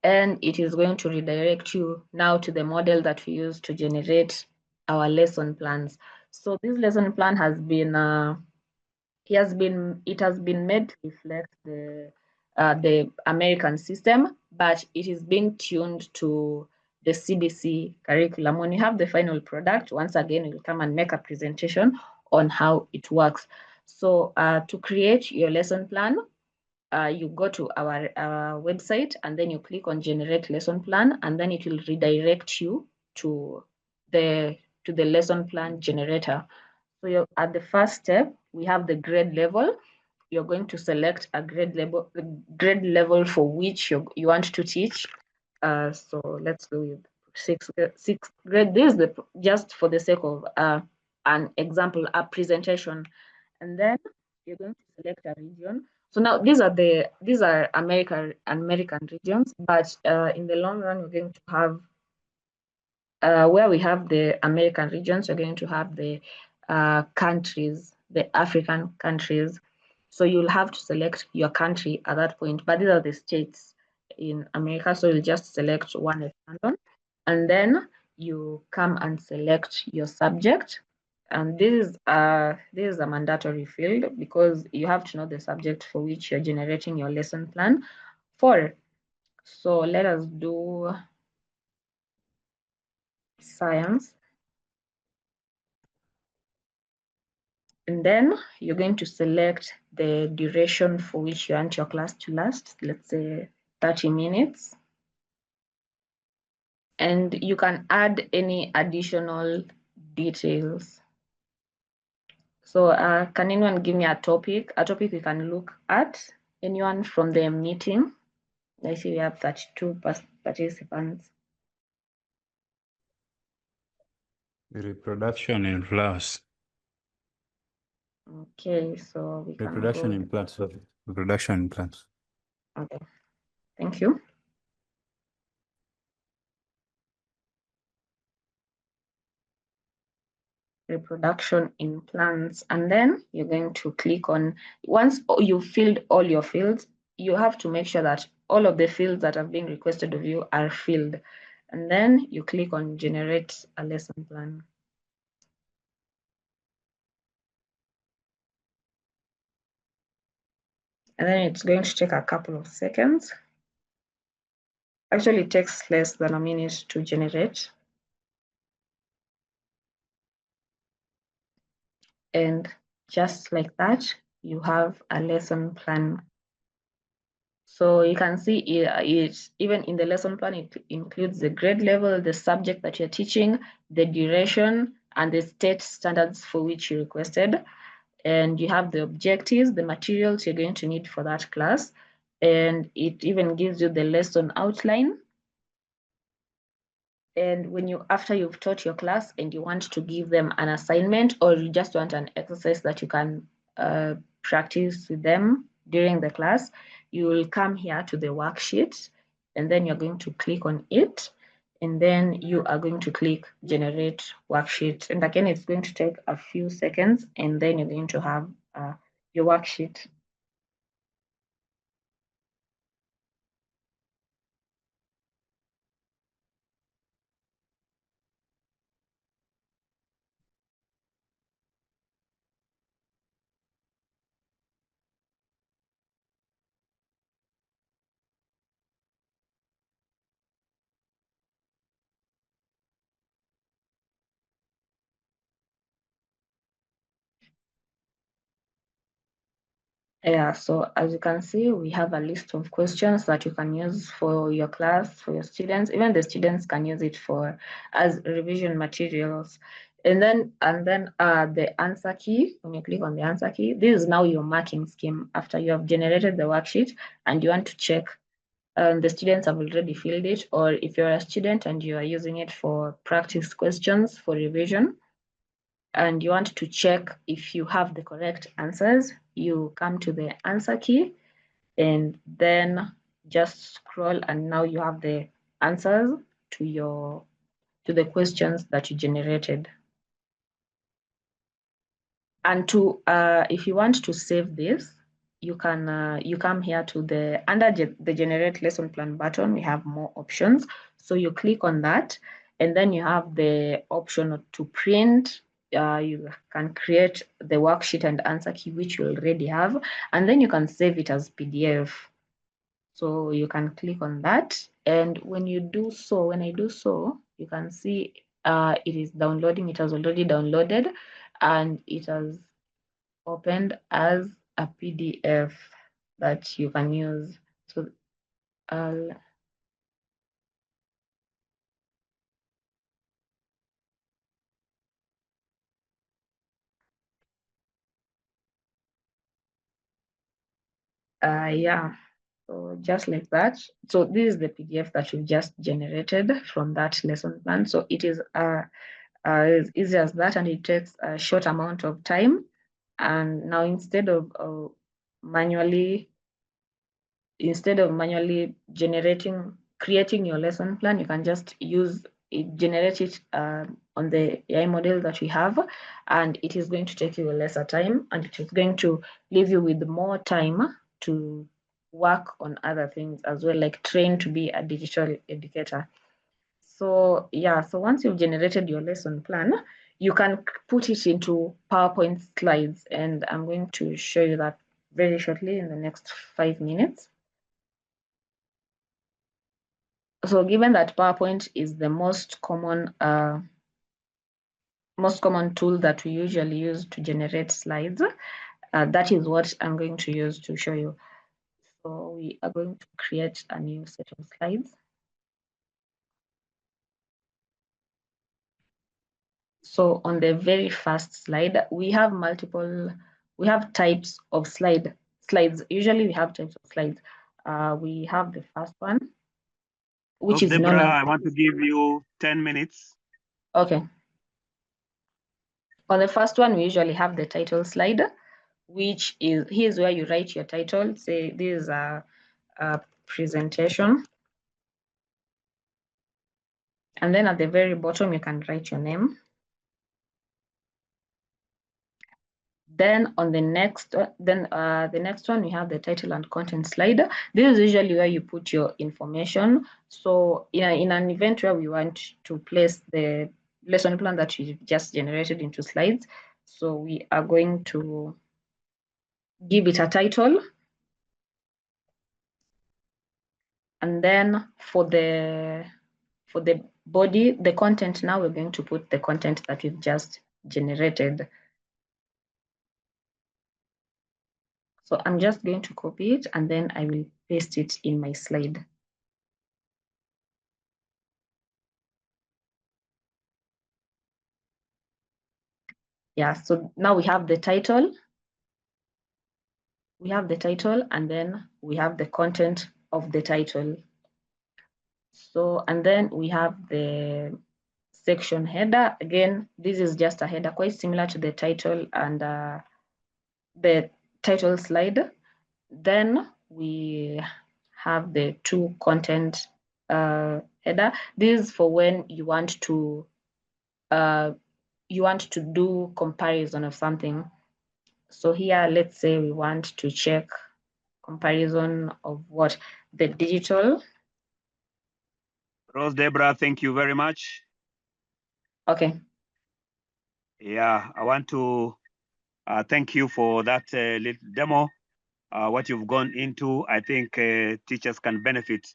and it is going to redirect you now to the model that we use to generate our lesson plans. So this lesson plan has been it has been made to reflect the American system, but it is being tuned to the CBC curriculum. When you have the final product, once again, we'll come and make a presentation on how it works. So to create your lesson plan, you go to our website, and then you click on generate lesson plan, and then it will redirect you to the lesson plan generator. So at the first step, we have the grade level. You're going to select a grade level for which you want to teach. So let's go with sixth grade. This is just for the sake of an example, a presentation. And then you're going to select a region. So now these are American regions, but in the long run, we're going to have where we have the American regions, we're going to have the countries, the African countries. So you'll have to select your country at that point, but these are the states. in America. So you'll just select one at random, and then you come and select your subject. And this is a mandatory field because you have to know the subject for which you're generating your lesson plan for. So let us do science. And then you're going to select the duration for which you want your class to last, let's say 30 minutes. And you can add any additional details. So can anyone give me a topic we can look at? Anyone from the meeting? I see we have 32 participants. Reproduction in flowers. Okay, so we can Reproduction go. in plants. Reproduction in plants. Okay, thank you. Reproduction in plants, and then you're going to click on, once you filled all your fields, you have to make sure that all of the fields that are being requested of you are filled, and then you click on generate a lesson plan. And then it's going to take a couple of seconds. Actually, it takes less than a minute to generate. And just like that, you have a lesson plan. So you can see it even in the lesson plan, it includes the grade level, the subject that you're teaching, the duration, and the state standards for which you requested. And you have the objectives, the materials you're going to need for that class. And it even gives you the lesson outline. And when after you've taught your class and you want to give them an assignment, or you just want an exercise that you can practice with them during the class, you will come here to the worksheet, and then you're going to click on it, and then you are going to click generate worksheet. And again, it's going to take a few seconds, and then you're going to have your worksheet. Yeah, so as you can see, we have a list of questions that you can use for your class, for your students. Even the students can use it as revision materials. And then the answer key, when you click on the answer key, this is now your marking scheme after you have generated the worksheet and you want to check the students have already filled it, or if you're a student and you are using it for practice questions for revision, and you want to check if you have the correct answers, you come to the answer key and then just scroll, and now you have the answers to the questions that you generated. And if you want to save this, you can you come here to under the generate lesson plan button. We have more options, so you click on that, and then you have the option to print. You can create the worksheet and answer key, which you already have, and then you can save it as PDF. So you can click on that, and when I do so, you can see it is downloading. It has already downloaded, and it has opened as a PDF that you can use. So yeah, so just like that. So this is the PDF that you've just generated from that lesson plan. So it is as easy as that, and it takes a short amount of time. And now instead of manually creating your lesson plan, you can just generate it on the AI model that we have, and it is going to take you a lesser time, and it is going to leave you with more time to work on other things as well, like train to be a digital educator. So yeah, so once you've generated your lesson plan, you can put it into PowerPoint slides, and I'm going to show you that very shortly in the next 5 minutes. So given that PowerPoint is the most common tool that we usually use to generate slides, that is what I'm going to use to show you. So we are going to create a new set of slides. So on the very first slide, we have types of slides. Usually we have types of slides. We have the first one, which is known as... I want to give you 10 minutes. Okay. On the first one, we usually have the title slide, which is, here's where you write your title. Say this is a presentation. And then at the very bottom, you can write your name. Then on the next, the next one, we have the title and content slide. This is usually where you put your information. So in an event where we want to place the lesson plan that we just generated into slides, so we are going to give it a title. And then for the body, the content, now we're going to put the content that we've just generated. So I'm just going to copy it, and then I will paste it in my slide. Yeah, so now we have the title. We have the title, and then we have the content of the title. So, and then we have the section header. Again, this is just a header, quite similar to the title and the title slide. Then we have the to content header. This is for when you want to do comparison of something. So here, let's say we want to check comparison of what? The digital. Rose Deborah, thank you very much. Okay. Yeah, I want to thank you for that little demo. What you've gone into, I think teachers can benefit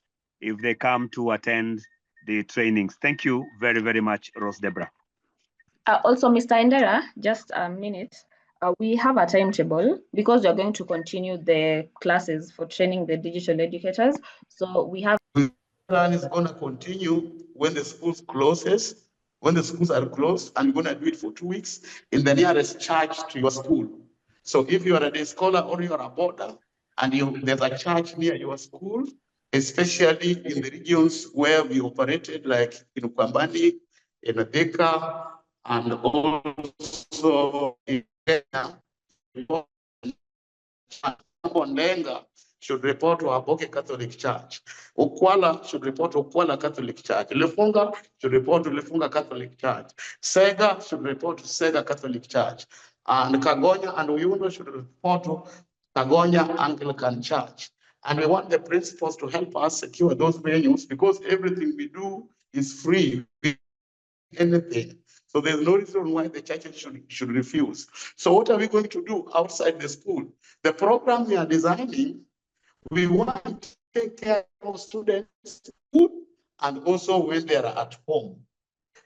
if they come to attend the trainings. Thank you very, very much, Rose Deborah. Also, Mr. Endera, just a minute. We have a timetable because we're going to continue the classes for training the digital educators. So we have... The plan is going to continue when the schools closes, when the schools are closed, and we're going to do it for 2 weeks in the nearest church to your school. So if you are a day scholar or you are a boarder and there's a church near your school, especially in the regions where we operated, like in Ukambani, in Thika, and also in Kenya, Lenga should report to Aboke Catholic Church. Ukwala should report to Ukwala Catholic Church. Lefunga should report to Lefunga Catholic Church. Sega should report to Sega Catholic Church. And Kagonya and Uyundo should report to Kagonya Anglican Church. And we want the principals to help us secure those venues because everything we do is free. Anything. So there's no reason why the churches should refuse. So what are we going to do outside the school? The program we are designing, we want to take care of students' food and also when they are at home.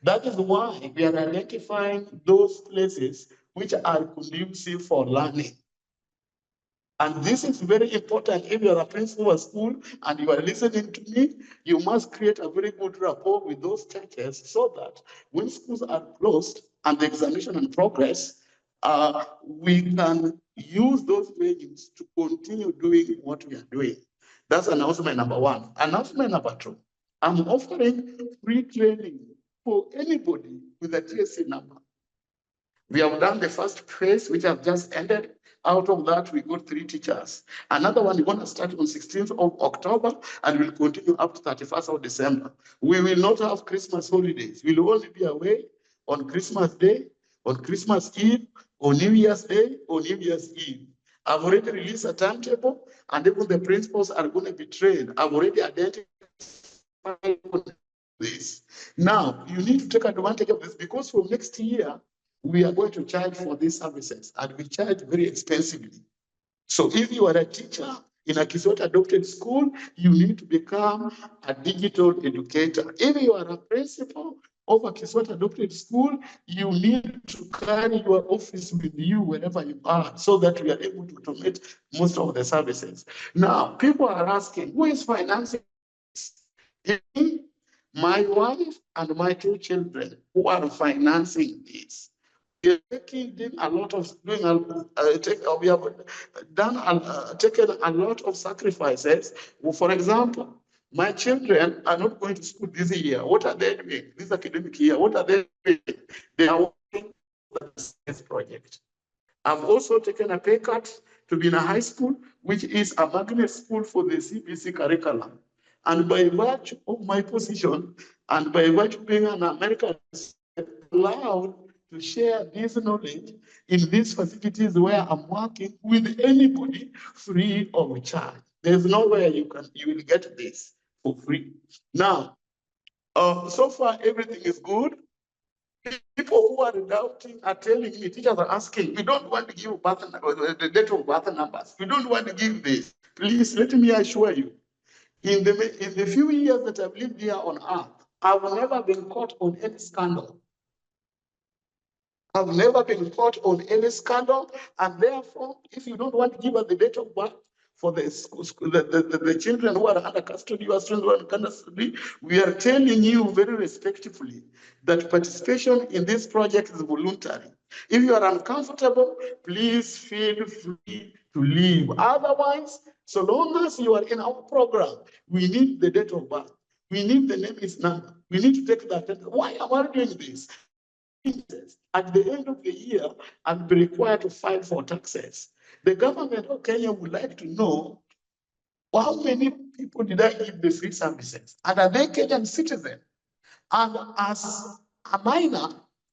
That is why we are identifying those places which are conducive for learning. And this is very important. If you are a principal of school and you are listening to me, you must create a very good rapport with those churches so that when schools are closed and the examination and progress, we can use those venues to continue doing what we are doing. That's announcement number one. Announcement number two, I'm offering free training for anybody with a TSC number. We have done the first phase, which have just ended. Out of that, we got 3 teachers. Another one is going to start on 16th of October and will continue up to 31st of December. We will not have Christmas holidays. We'll only be away on Christmas Day, on Christmas Eve, on New Year's Day, or New Year's Eve. I've already released a timetable, and even the principals are going to be trained. I've already identified this. Now, you need to take advantage of this because from next year, we are going to charge for these services, and we charge very expensively. So if you are a teacher in a Kiswahili adopted school, you need to become a digital educator. If you are a principal of a Kiswahili adopted school, you need to carry your office with you wherever you are so that we are able to automate most of the services. Now, people are asking, who is financing this? My wife and my 2 children who are financing this. We are taking a lot of we have done taken a lot of sacrifices. Well, for example, my children are not going to school this year. What are they doing this academic year? What are they doing? They are working on this project. I've also taken a pay cut to be in a high school, which is a magnet school for the CBC curriculum. And by virtue of my position, and by virtue of being an American, allowed to share this knowledge in these facilities where I'm working with anybody free of charge. There's nowhere you will get this for free. Now, so far everything is good. People who are doubting are telling me, teachers are asking, we don't want to give the date of birth numbers. We don't want to give this. Please let me assure you, in the few years that I've lived here on earth, I've never been caught on any scandal. I've never been caught on any scandal, and therefore, if you don't want to give us the date of birth for the children who are under custody, or children who are under custody, we are telling you very respectfully that participation in this project is voluntary. If you are uncomfortable, please feel free to leave. Otherwise, so long as you are in our program, we need the date of birth. We need the name is number. We need to take that. Why am I doing this? At the end of the year, I'll be required to file for taxes. The government of Kenya would like to know how many people did I give the free services, and are they Kenyan citizens? And as a minor,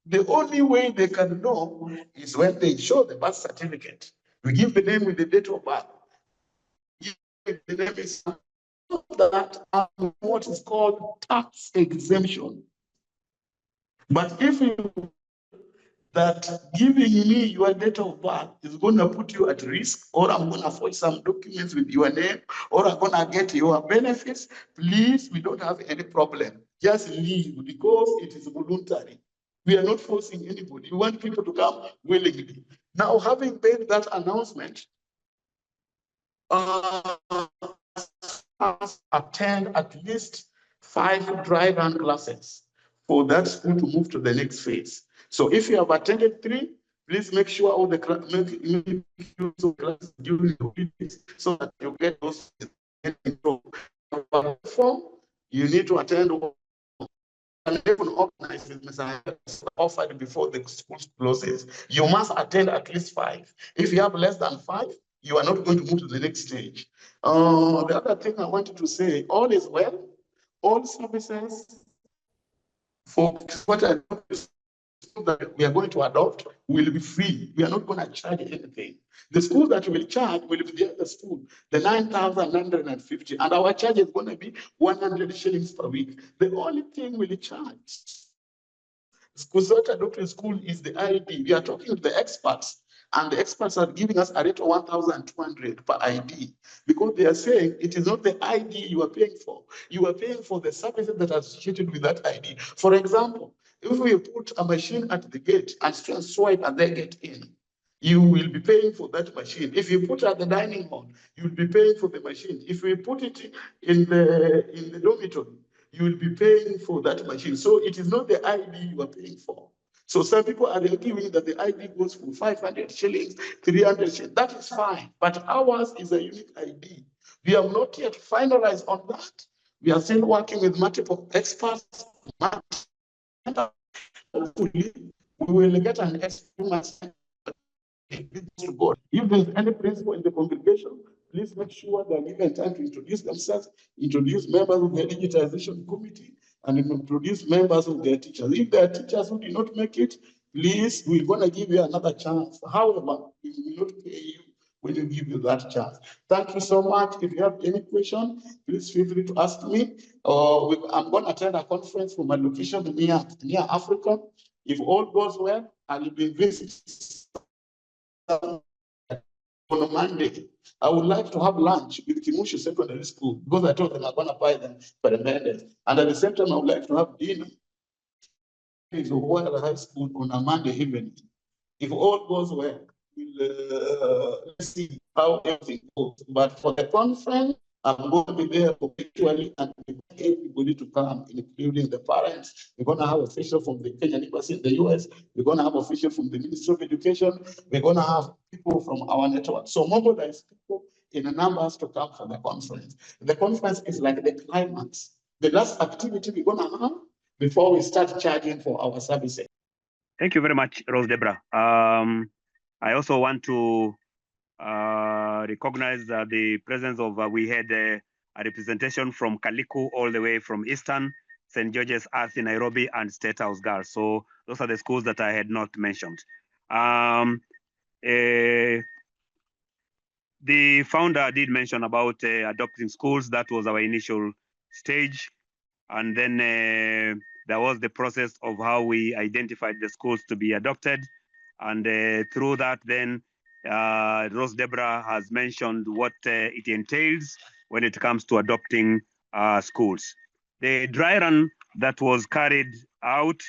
the only way they can know is when they show the birth certificate. We give the name with the date of birth. The name is that what is called tax exemption. But if you that giving me your date of birth is going to put you at risk, or I'm going to forge some documents with your name, or I'm going to get your benefits, please, we don't have any problem. Just leave because it is voluntary. We are not forcing anybody. We want people to come willingly. Now, having made that announcement, attend at least 5 dry run classes for that school to move to the next phase. So if you have attended 3, please make sure all the classes during the week so that you get those. Form, you need to attend and even organize with Mr. offered before the school closes. You must attend at least 5. If you have less than 5, you are not going to move to the next stage. The other thing I wanted to say, all is well. All services for what that we are going to adopt will be free. We are not going to charge anything. The school that will charge will be the other school, the 9,950, and our charge is going to be 100 shillings per week. The only thing we'll charge Kiswahili adopted school is the ID. We are talking to the experts, and the experts are giving us a rate of 1,200 per ID because they are saying it is not the ID you are paying for. You are paying for the services that are associated with that ID. For example, if we put a machine at the gate and students swipe and they get in, you will be paying for that machine. If you put it at the dining hall, you will be paying for the machine. If we put it in the dormitory, you will be paying for that machine. So it is not the ID you are paying for. So some people are arguing that the ID goes for 500 shillings, 300 shillings. That is fine, but ours is a unique ID. We have not yet finalized on that. We are still working with multiple experts. Hopefully, we will get an expert to God. If there's any principal in the congregation, please make sure they are given time to introduce themselves, introduce members of the digitization committee, and introduce members of their teachers. If there are teachers who did not make it, please, we're going to give you another chance. However, we will not pay you when you give you that chance. Thank you so much. If you have any question, please feel free to ask me. I'm going to attend a conference from my location near Africa. If all goes well, I will be visiting on a Monday. I would like to have lunch with Kimushu Secondary School because I told them I'm going to buy them for the Mendes. And at the same time, I would like to have dinner in Royal High School on a Monday evening. If all goes well, let's see how everything goes. But for the conference, I'm going to be there virtually and everybody to come, including the parents. We're going to have official from the Kenyan Embassy in the US. We're going to have official from the Ministry of Education. We're going to have people from our network. So mobilize people in the numbers to come for the conference. The conference is like the climax. The last activity we're going to have before we start charging for our services. Thank you very much, Rose Debra. I also want to recognize the presence of, we had a representation from Kaliku all the way from Eastern, St. George's Earth in Nairobi, and State House Girls. So those are the schools that I had not mentioned. The founder did mention about adopting schools. That was our initial stage. And then there was the process of how we identified the schools to be adopted. And through that, then Rose Debra has mentioned what it entails when it comes to adopting schools. The dry run that was carried out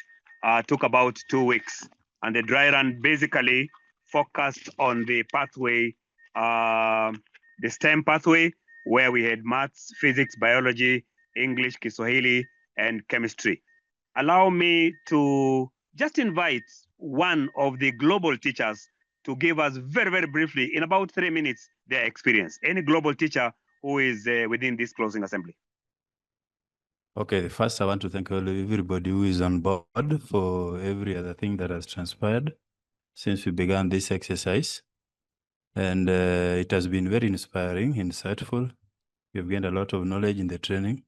took about 2 weeks. And the dry run basically focused on the pathway, the STEM pathway, where we had maths, physics, biology, English, Kiswahili, and chemistry. Allow me to just invite one of the global teachers to give us very, very briefly, in about 3 minutes, their experience. Any global teacher who is within this closing assembly. Okay, first I want to thank everybody who is on board for every other thing that has transpired since we began this exercise. And it has been very inspiring, insightful. We've gained a lot of knowledge in the training.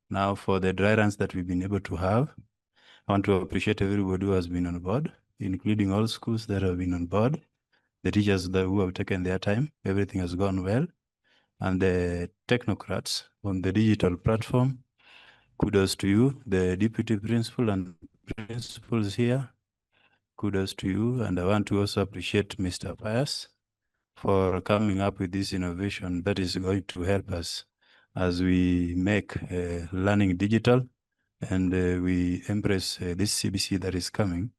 Now for the dry runs that we've been able to have, I want to appreciate everybody who has been on board, including all schools that have been on board, the teachers who have taken their time. Everything has gone well. And the technocrats on the digital platform, kudos to you, the deputy principal and principals here, kudos to you. And I want to also appreciate Mr. Pius for coming up with this innovation that is going to help us as we make learning digital and we embrace this CBC that is coming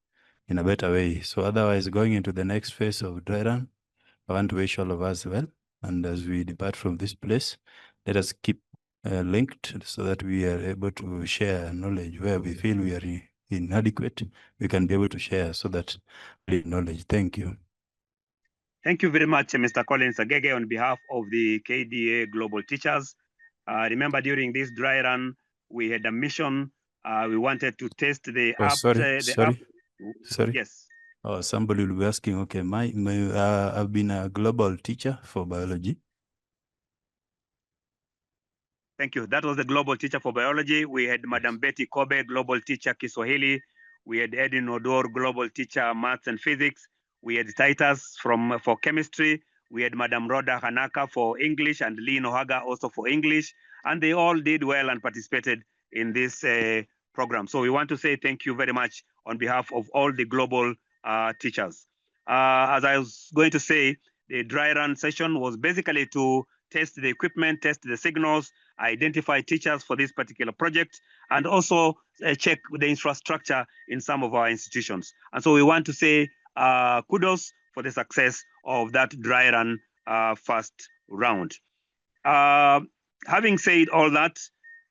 in a better way. So otherwise, going into the next phase of dry run, I want to wish all of us well. And as we depart from this place, let us keep linked so that we are able to share knowledge where we feel we are inadequate. We can be able to share so that knowledge. Thank you. Thank you very much, Mr. Collins Agege, on behalf of the KDA Global Teachers. Remember, during this dry run, we had a mission. We wanted to test the app. Sorry. Yes. Oh, somebody will be asking, okay, I've been a global teacher for biology. Thank you. That was the global teacher for biology. We had Madam Betty Kobe, global teacher Kiswahili. We had Edin Odor, global teacher maths and physics. We had Titus for chemistry. We had Madam Rhoda Hanaka for English and Lee Nohaga also for English. And they all did well and participated in this program. So we want to say thank you very much on behalf of all the global teachers. As I was going to say, the dry run session was basically to test the equipment, test the signals, identify teachers for this particular project, and also check the infrastructure in some of our institutions. And so we want to say kudos for the success of that dry run first round. Having said all that,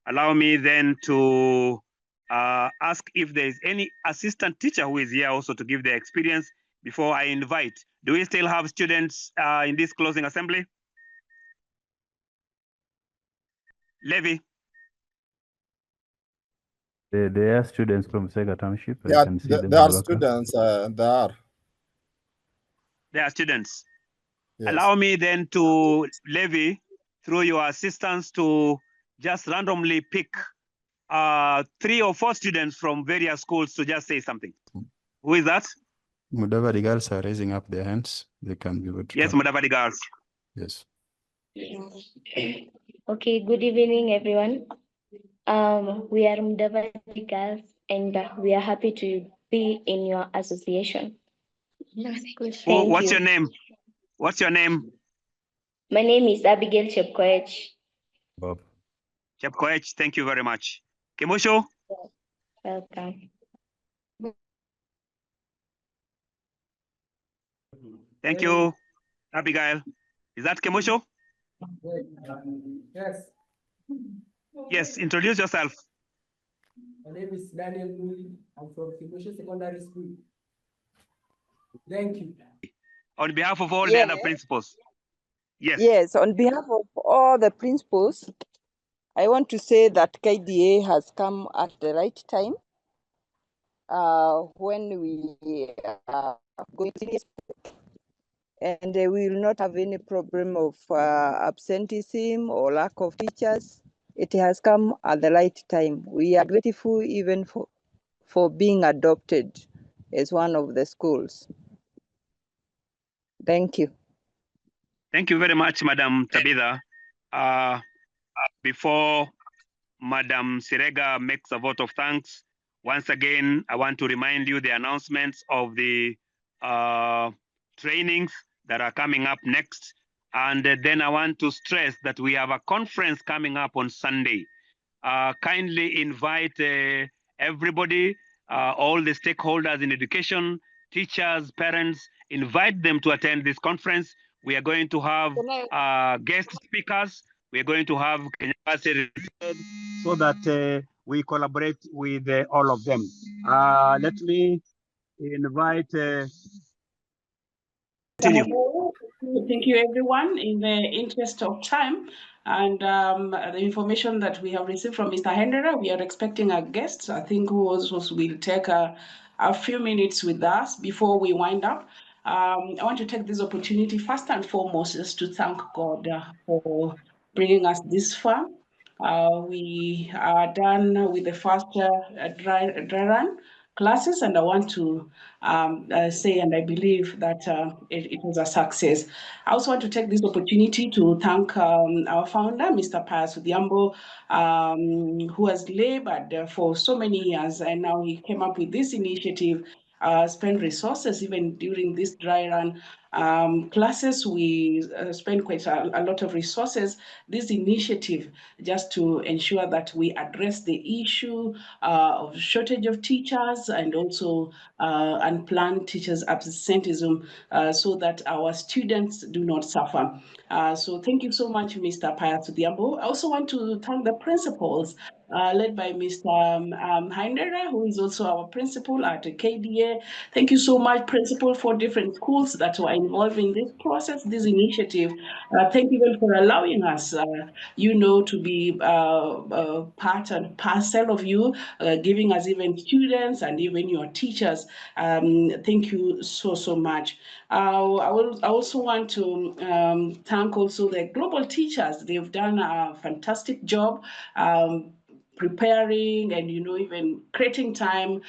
allow me then to ask if there is any assistant teacher who is here also to give their experience before I invite. Do we still have students in this closing assembly? Levy. They are students from Sega Township. Yeah, I can see them there are in the students. They are students. Yes. Allow me then to levy through your assistance to just randomly pick 3 or 4 students from various schools to just say something. Who is that? Mudavadi girls are raising up their hands. They can be able to Yes, talk. Mudavadi girls. Yes. Okay, good evening, everyone. We are Mudavadi girls, and we are happy to be in your association. Thank What's you. your name? What's your name? My name is Abigail Chepkoech. Bob. Chepkoech, thank you very much. Kemusho? Welcome. Thank you, Abigail. Is that Kemusho? Yes. Yes, introduce yourself. My name is Daniel Muli. I'm from Kibosho Secondary School. Thank you. On behalf of all the other principals. Yes. Yes, on behalf of all the principals, I want to say that KDA has come at the right time when we are going to, and we will not have any problem of absenteeism or lack of teachers. It has come at the right time. We are grateful even for being adopted as one of the schools. Thank you. Thank you very much, Madam Tabitha. Before Madam Sirega makes a vote of thanks, once again, I want to remind you the announcements of the trainings that are coming up next. And then I want to stress that we have a conference coming up on Sunday. Kindly invite everybody, all the stakeholders in education, teachers, parents, invite them to attend this conference. We are going to have guest speakers. We are going to have Kenyawase so that we collaborate with all of them. Let me invite. Thank you, everyone. In the interest of time and the information that we have received from Mr. Hendera, we are expecting a guest, I think, who also will take a few minutes with us before we wind up. I want to take this opportunity first and foremost is to thank God for bringing us this far. We are done with the first dry run classes, and I want to say, and I believe that it was a success. I also want to take this opportunity to thank our founder, Mr. Pius Odhiambo, who has labored for so many years, and now he came up with this initiative, spend resources even during this dry run classes. We spend quite a lot of resources, this initiative, just to ensure that we address the issue of shortage of teachers and also unplanned teachers absenteeism so that our students do not suffer. So thank you so much, Mr. Pius Odhiambo. I also want to thank the principals led by Mr. Heinera, who is also our principal at KDA. Thank you so much, principal, for different schools that were involved in this process, this initiative. Thank you for allowing us, to be part and parcel of you, giving us even students and even your teachers. Thank you so much. I also want to thank also the global teachers. They've done a fantastic job preparing and even creating time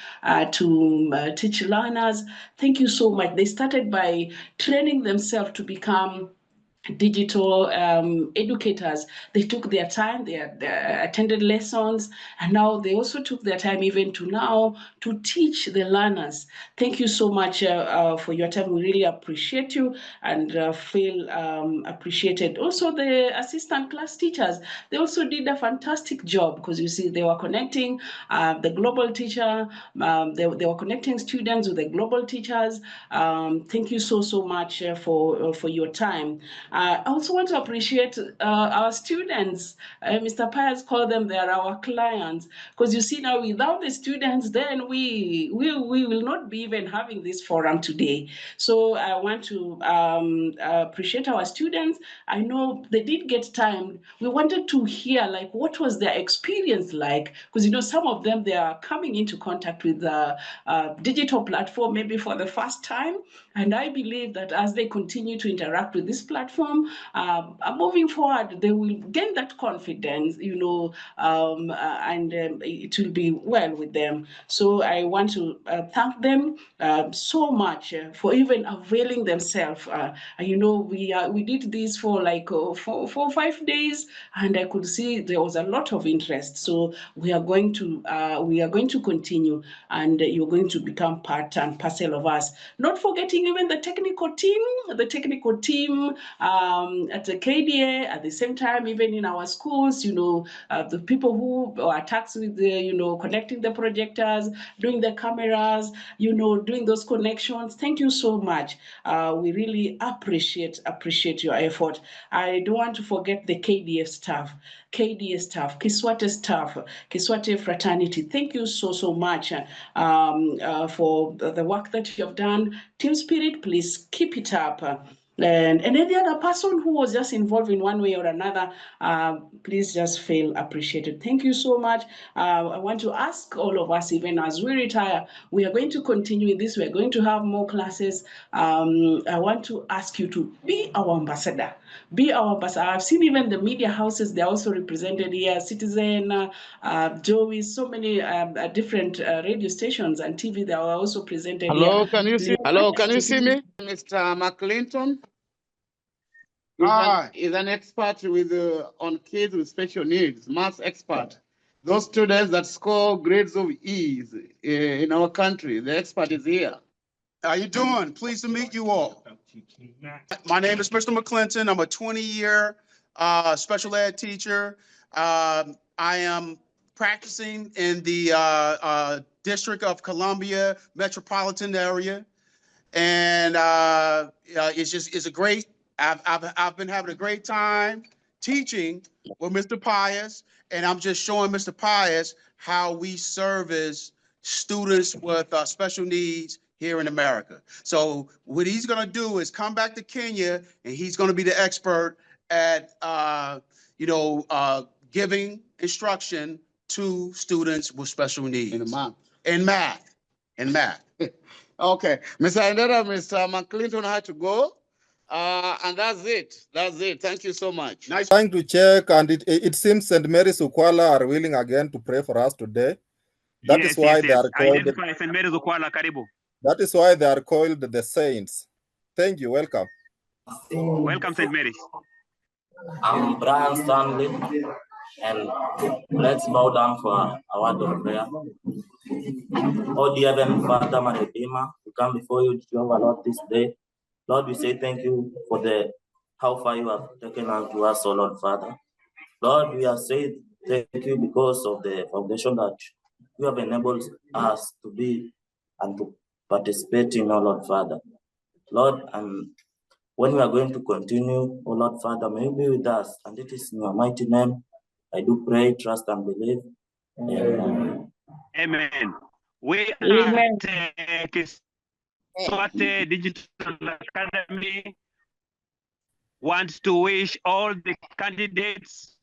to teach learners. Thank you so much. They started by training themselves to become digital educators. They took their time, they attended lessons, and now they also took their time even to now to teach the learners. Thank you so much for your time. We really appreciate you and feel appreciated. Also, the assistant class teachers, they also did a fantastic job because you see they were connecting the global teacher, they were connecting students with the global teachers. Thank you so much for your time. I also want to appreciate our students. Mr. Pius called them, they are our clients. Because you see now, without the students, then we will not be even having this forum today. So I want to appreciate our students. I know they did get time. We wanted to hear like what was their experience like, because some of them, they are coming into contact with the digital platform maybe for the first time. And I believe that as they continue to interact with this platform, platform, moving forward, they will gain that confidence, and it will be well with them. So I want to thank them so much for even availing themselves. We did this for like 4 or 5 days, and I could see there was a lot of interest. So we are going to continue, and you're going to become part and parcel of us. Not forgetting even the technical team at the KDA, at the same time, even in our schools, the people who are tasked with connecting the projectors, doing the cameras, doing those connections. Thank you so much. We really appreciate your effort. I don't want to forget the KDA staff, Kiswate staff, Kiswate fraternity. Thank you so much for the work that you have done. Team spirit, please keep it up. And any other person who was just involved in one way or another, please just feel appreciated. Thank you so much. I want to ask all of us, even as we retire, we are going to continue in this. We are going to have more classes. I want to ask you to be our ambassador. Be our ambassador. I've seen even the media houses, they're also represented here. Citizen, Joey, so many different radio stations and TV, they are also presented Hello, here. can you see? Hello, can you see me? Mr. McClinton. Is an expert with on kids with special needs, maths expert. Those students that score grades of E's in our country, the expert is here. How you doing? Pleased to meet you all. My name is Mr. McClinton. I'm a 20-year special ed teacher. I am practicing in the District of Columbia metropolitan area, and it's a great. I've been having a great time teaching with Mr. Pius, and I'm just showing Mr. Pius how we service students with special needs here in America. So what he's going to do is come back to Kenya, and he's going to be the expert at giving instruction to students with special needs in math. Okay, Mr. Endera, Mr. McClinton had to go. And that's it. Thank you so much. Nice. Trying to check, and it seems St. Mary's Ukwala are willing again to pray for us today. That is why they are called. Identify St. Mary's Ukwala, karibu. That is why they are called the saints. Thank you. Welcome. Welcome, St. Mary's. I'm Brian Stanley, and let's bow down for a word of prayer. Oh, dear Heavenly Father, my Redeemer, we come before you, Jehovah, Lord, this day. Lord, we say thank you for how far you have taken us to us, oh Lord Father. Lord, we are saying thank you because of the foundation that you have enabled us to be and to participate in, oh Lord Father. Lord, when we are going to continue, oh Lord Father, may you be with us. And it is in your mighty name I do pray, trust, and believe. Amen. Amen. We at Kiswate Digital Academy want to wish all the candidates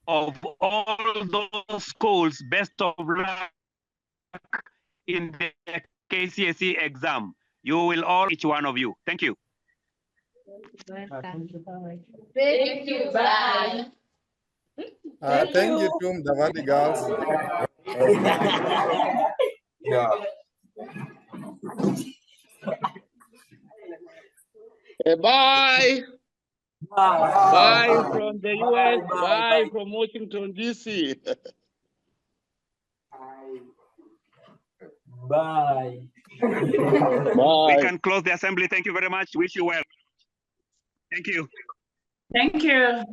of all those schools best of luck in the KCSE exam. You will all, each one of you. Thank you. Thank you. Bye. Thank you, Tum Davadi girls. Yeah. Bye. Bye from the US. Bye from Washington, D.C. Bye. We can close the assembly. Thank you very much. Wish you well. Thank you. Thank you.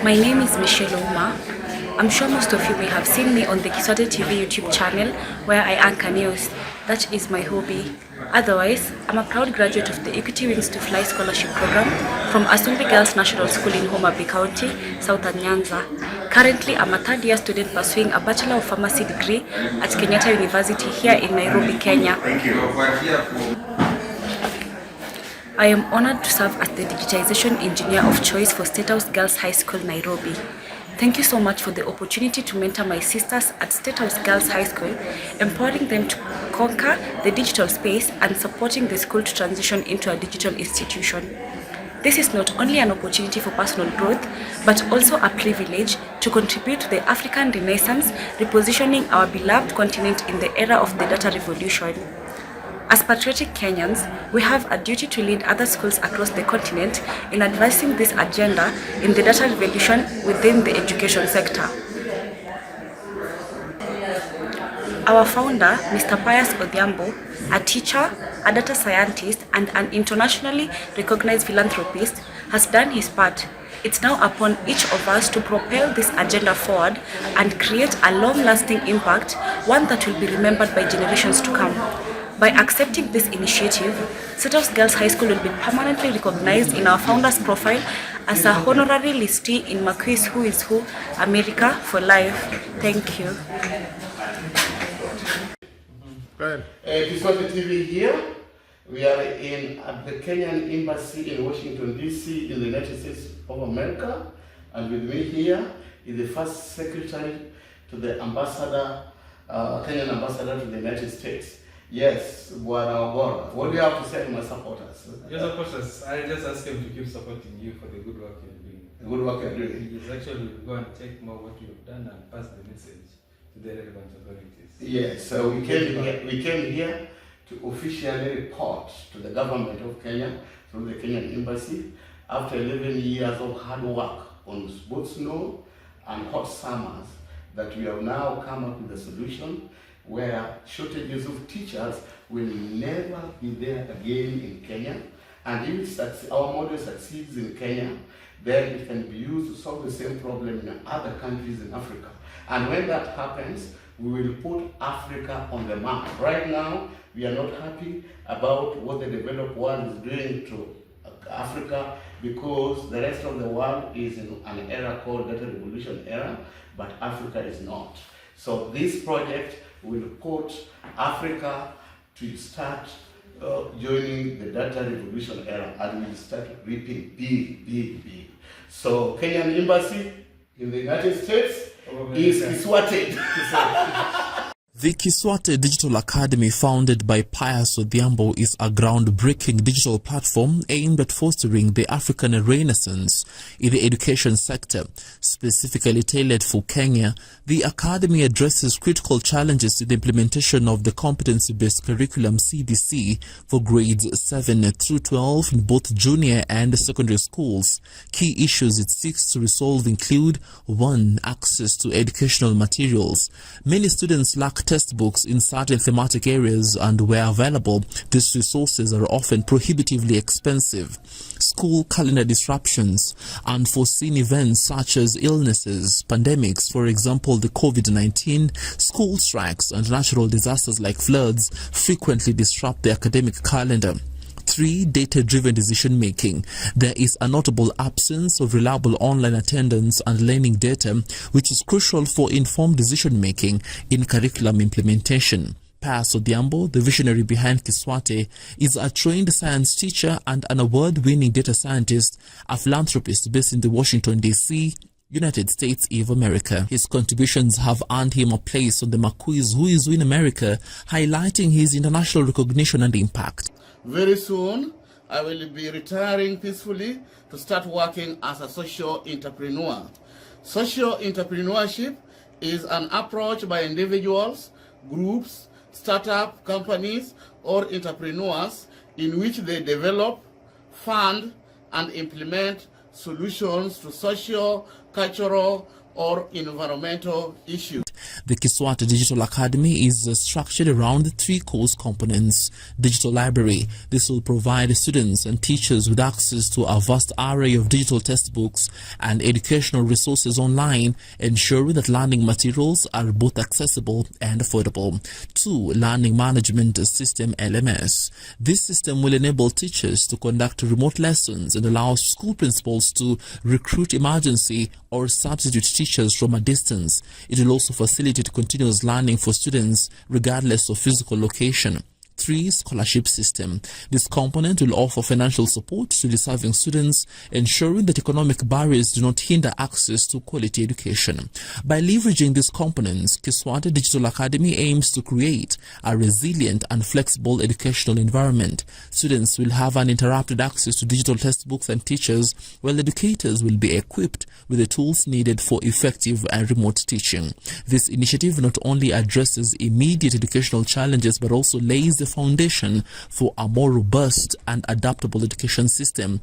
My name is Michelle Uma. I'm sure most of you may have seen me on the Kiswate TV YouTube channel where I anchor news. That is my hobby. Otherwise, I'm a proud graduate of the Equity Wings to Fly Scholarship Program from Asumbi Girls National School in Homa Bay County, Southern Nyanza. Currently, I'm a third-year student pursuing a Bachelor of Pharmacy degree at Kenyatta University here in Nairobi, Kenya. I am honored to serve as the digitization engineer of choice for State House Girls High School, Nairobi. Thank you so much for the opportunity to mentor my sisters at State House Girls High School, empowering them to conquer the digital space and supporting the school to transition into a digital institution. This is not only an opportunity for personal growth, but also a privilege to contribute to the African Renaissance, repositioning our beloved continent in the era of the data revolution. As patriotic Kenyans, we have a duty to lead other schools across the continent in advancing this agenda in the data revolution within the education sector. Our founder, Mr. Pius Odhiambo, a teacher, a data scientist, and an internationally recognized philanthropist, has done his part. It's now upon each of us to propel this agenda forward and create a long-lasting impact, one that will be remembered by generations to come. By accepting this initiative, Setos Girls High School will be permanently recognized in our founder's profile as a honorary listee in Marquis Who is Who, America for Life. Thank you. Kiswati TV here. We are at the Kenyan Embassy in Washington, D.C. in the United States of America. And with me here is the first secretary to the ambassador, Kenyan ambassador to the United States. Yes, Bwana Ogora. What do you have to say to my supporters? Your supporters, I just ask them to keep supporting you for the good work you're doing. The good work you're doing. Yes, actually, we'll go and take more what you've done and pass the message to the relevant authorities. Yes, so we came here to officially report to the government of Kenya through the Kenyan Embassy after 11 years of hard work on both snow and hot summers that we have now come up with a solution where shortages of teachers will never be there again in Kenya. And if our model succeeds in Kenya, then it can be used to solve the same problem in other countries in Africa. And when that happens, we will put Africa on the map. Right now, we are not happy about what the developed world is doing to Africa because the rest of the world is in an era called data revolution era, but Africa is not. So this project will put Africa to start joining the data revolution era and will start reaping big. So Kenyan Embassy in the United States is Kiswati. The Kiswati Digital Academy, founded by Pius Odhiambo, is a groundbreaking digital platform aimed at fostering the African Renaissance in the education sector. Specifically tailored for Kenya, the Academy addresses critical challenges in the implementation of the competency-based curriculum CBC for grades 7 through 12 in both junior and secondary schools. Key issues it seeks to resolve include 1. Access to educational materials. Many students lack textbooks in certain thematic areas, and where available, these resources are often prohibitively expensive. School calendar disruptions. Unforeseen events such as illnesses, pandemics, for example the COVID-19, school strikes, and natural disasters like floods frequently disrupt the academic calendar. 3. Data-driven decision-making. There is a notable absence of reliable online attendance and learning data, which is crucial for informed decision-making in curriculum implementation. Pius Odhiambo, the visionary behind Kiswati, is a trained science teacher and an award-winning data scientist, a philanthropist based in the Washington, D.C., United States of America. His contributions have earned him a place on the Marquis Who is Who in America, highlighting his international recognition and impact. Very soon, I will be retiring peacefully to start working as a social entrepreneur. Social entrepreneurship is an approach by individuals, groups, startup companies, or entrepreneurs in which they develop, fund, and implement solutions to social, cultural, or environmental issues. The Kiswati Digital Academy is structured around 3 course components. Digital library. This will provide students and teachers with access to a vast array of digital textbooks and educational resources online, ensuring that learning materials are both accessible and affordable. 2. Learning management system LMS. This system will enable teachers to conduct remote lessons and allow school principals to recruit emergency or substitute teachers from a distance. It will also facilitate continuous learning for students regardless of physical location. 3 scholarship system. This component will offer financial support to deserving students, ensuring that economic barriers do not hinder access to quality education. By leveraging these components, Kiswate Digital Academy aims to create a resilient and flexible educational environment. Students will have uninterrupted access to digital textbooks and teachers, while educators will be equipped with the tools needed for effective and remote teaching. This initiative not only addresses immediate educational challenges but also lays the foundation for a more robust and adaptable education system,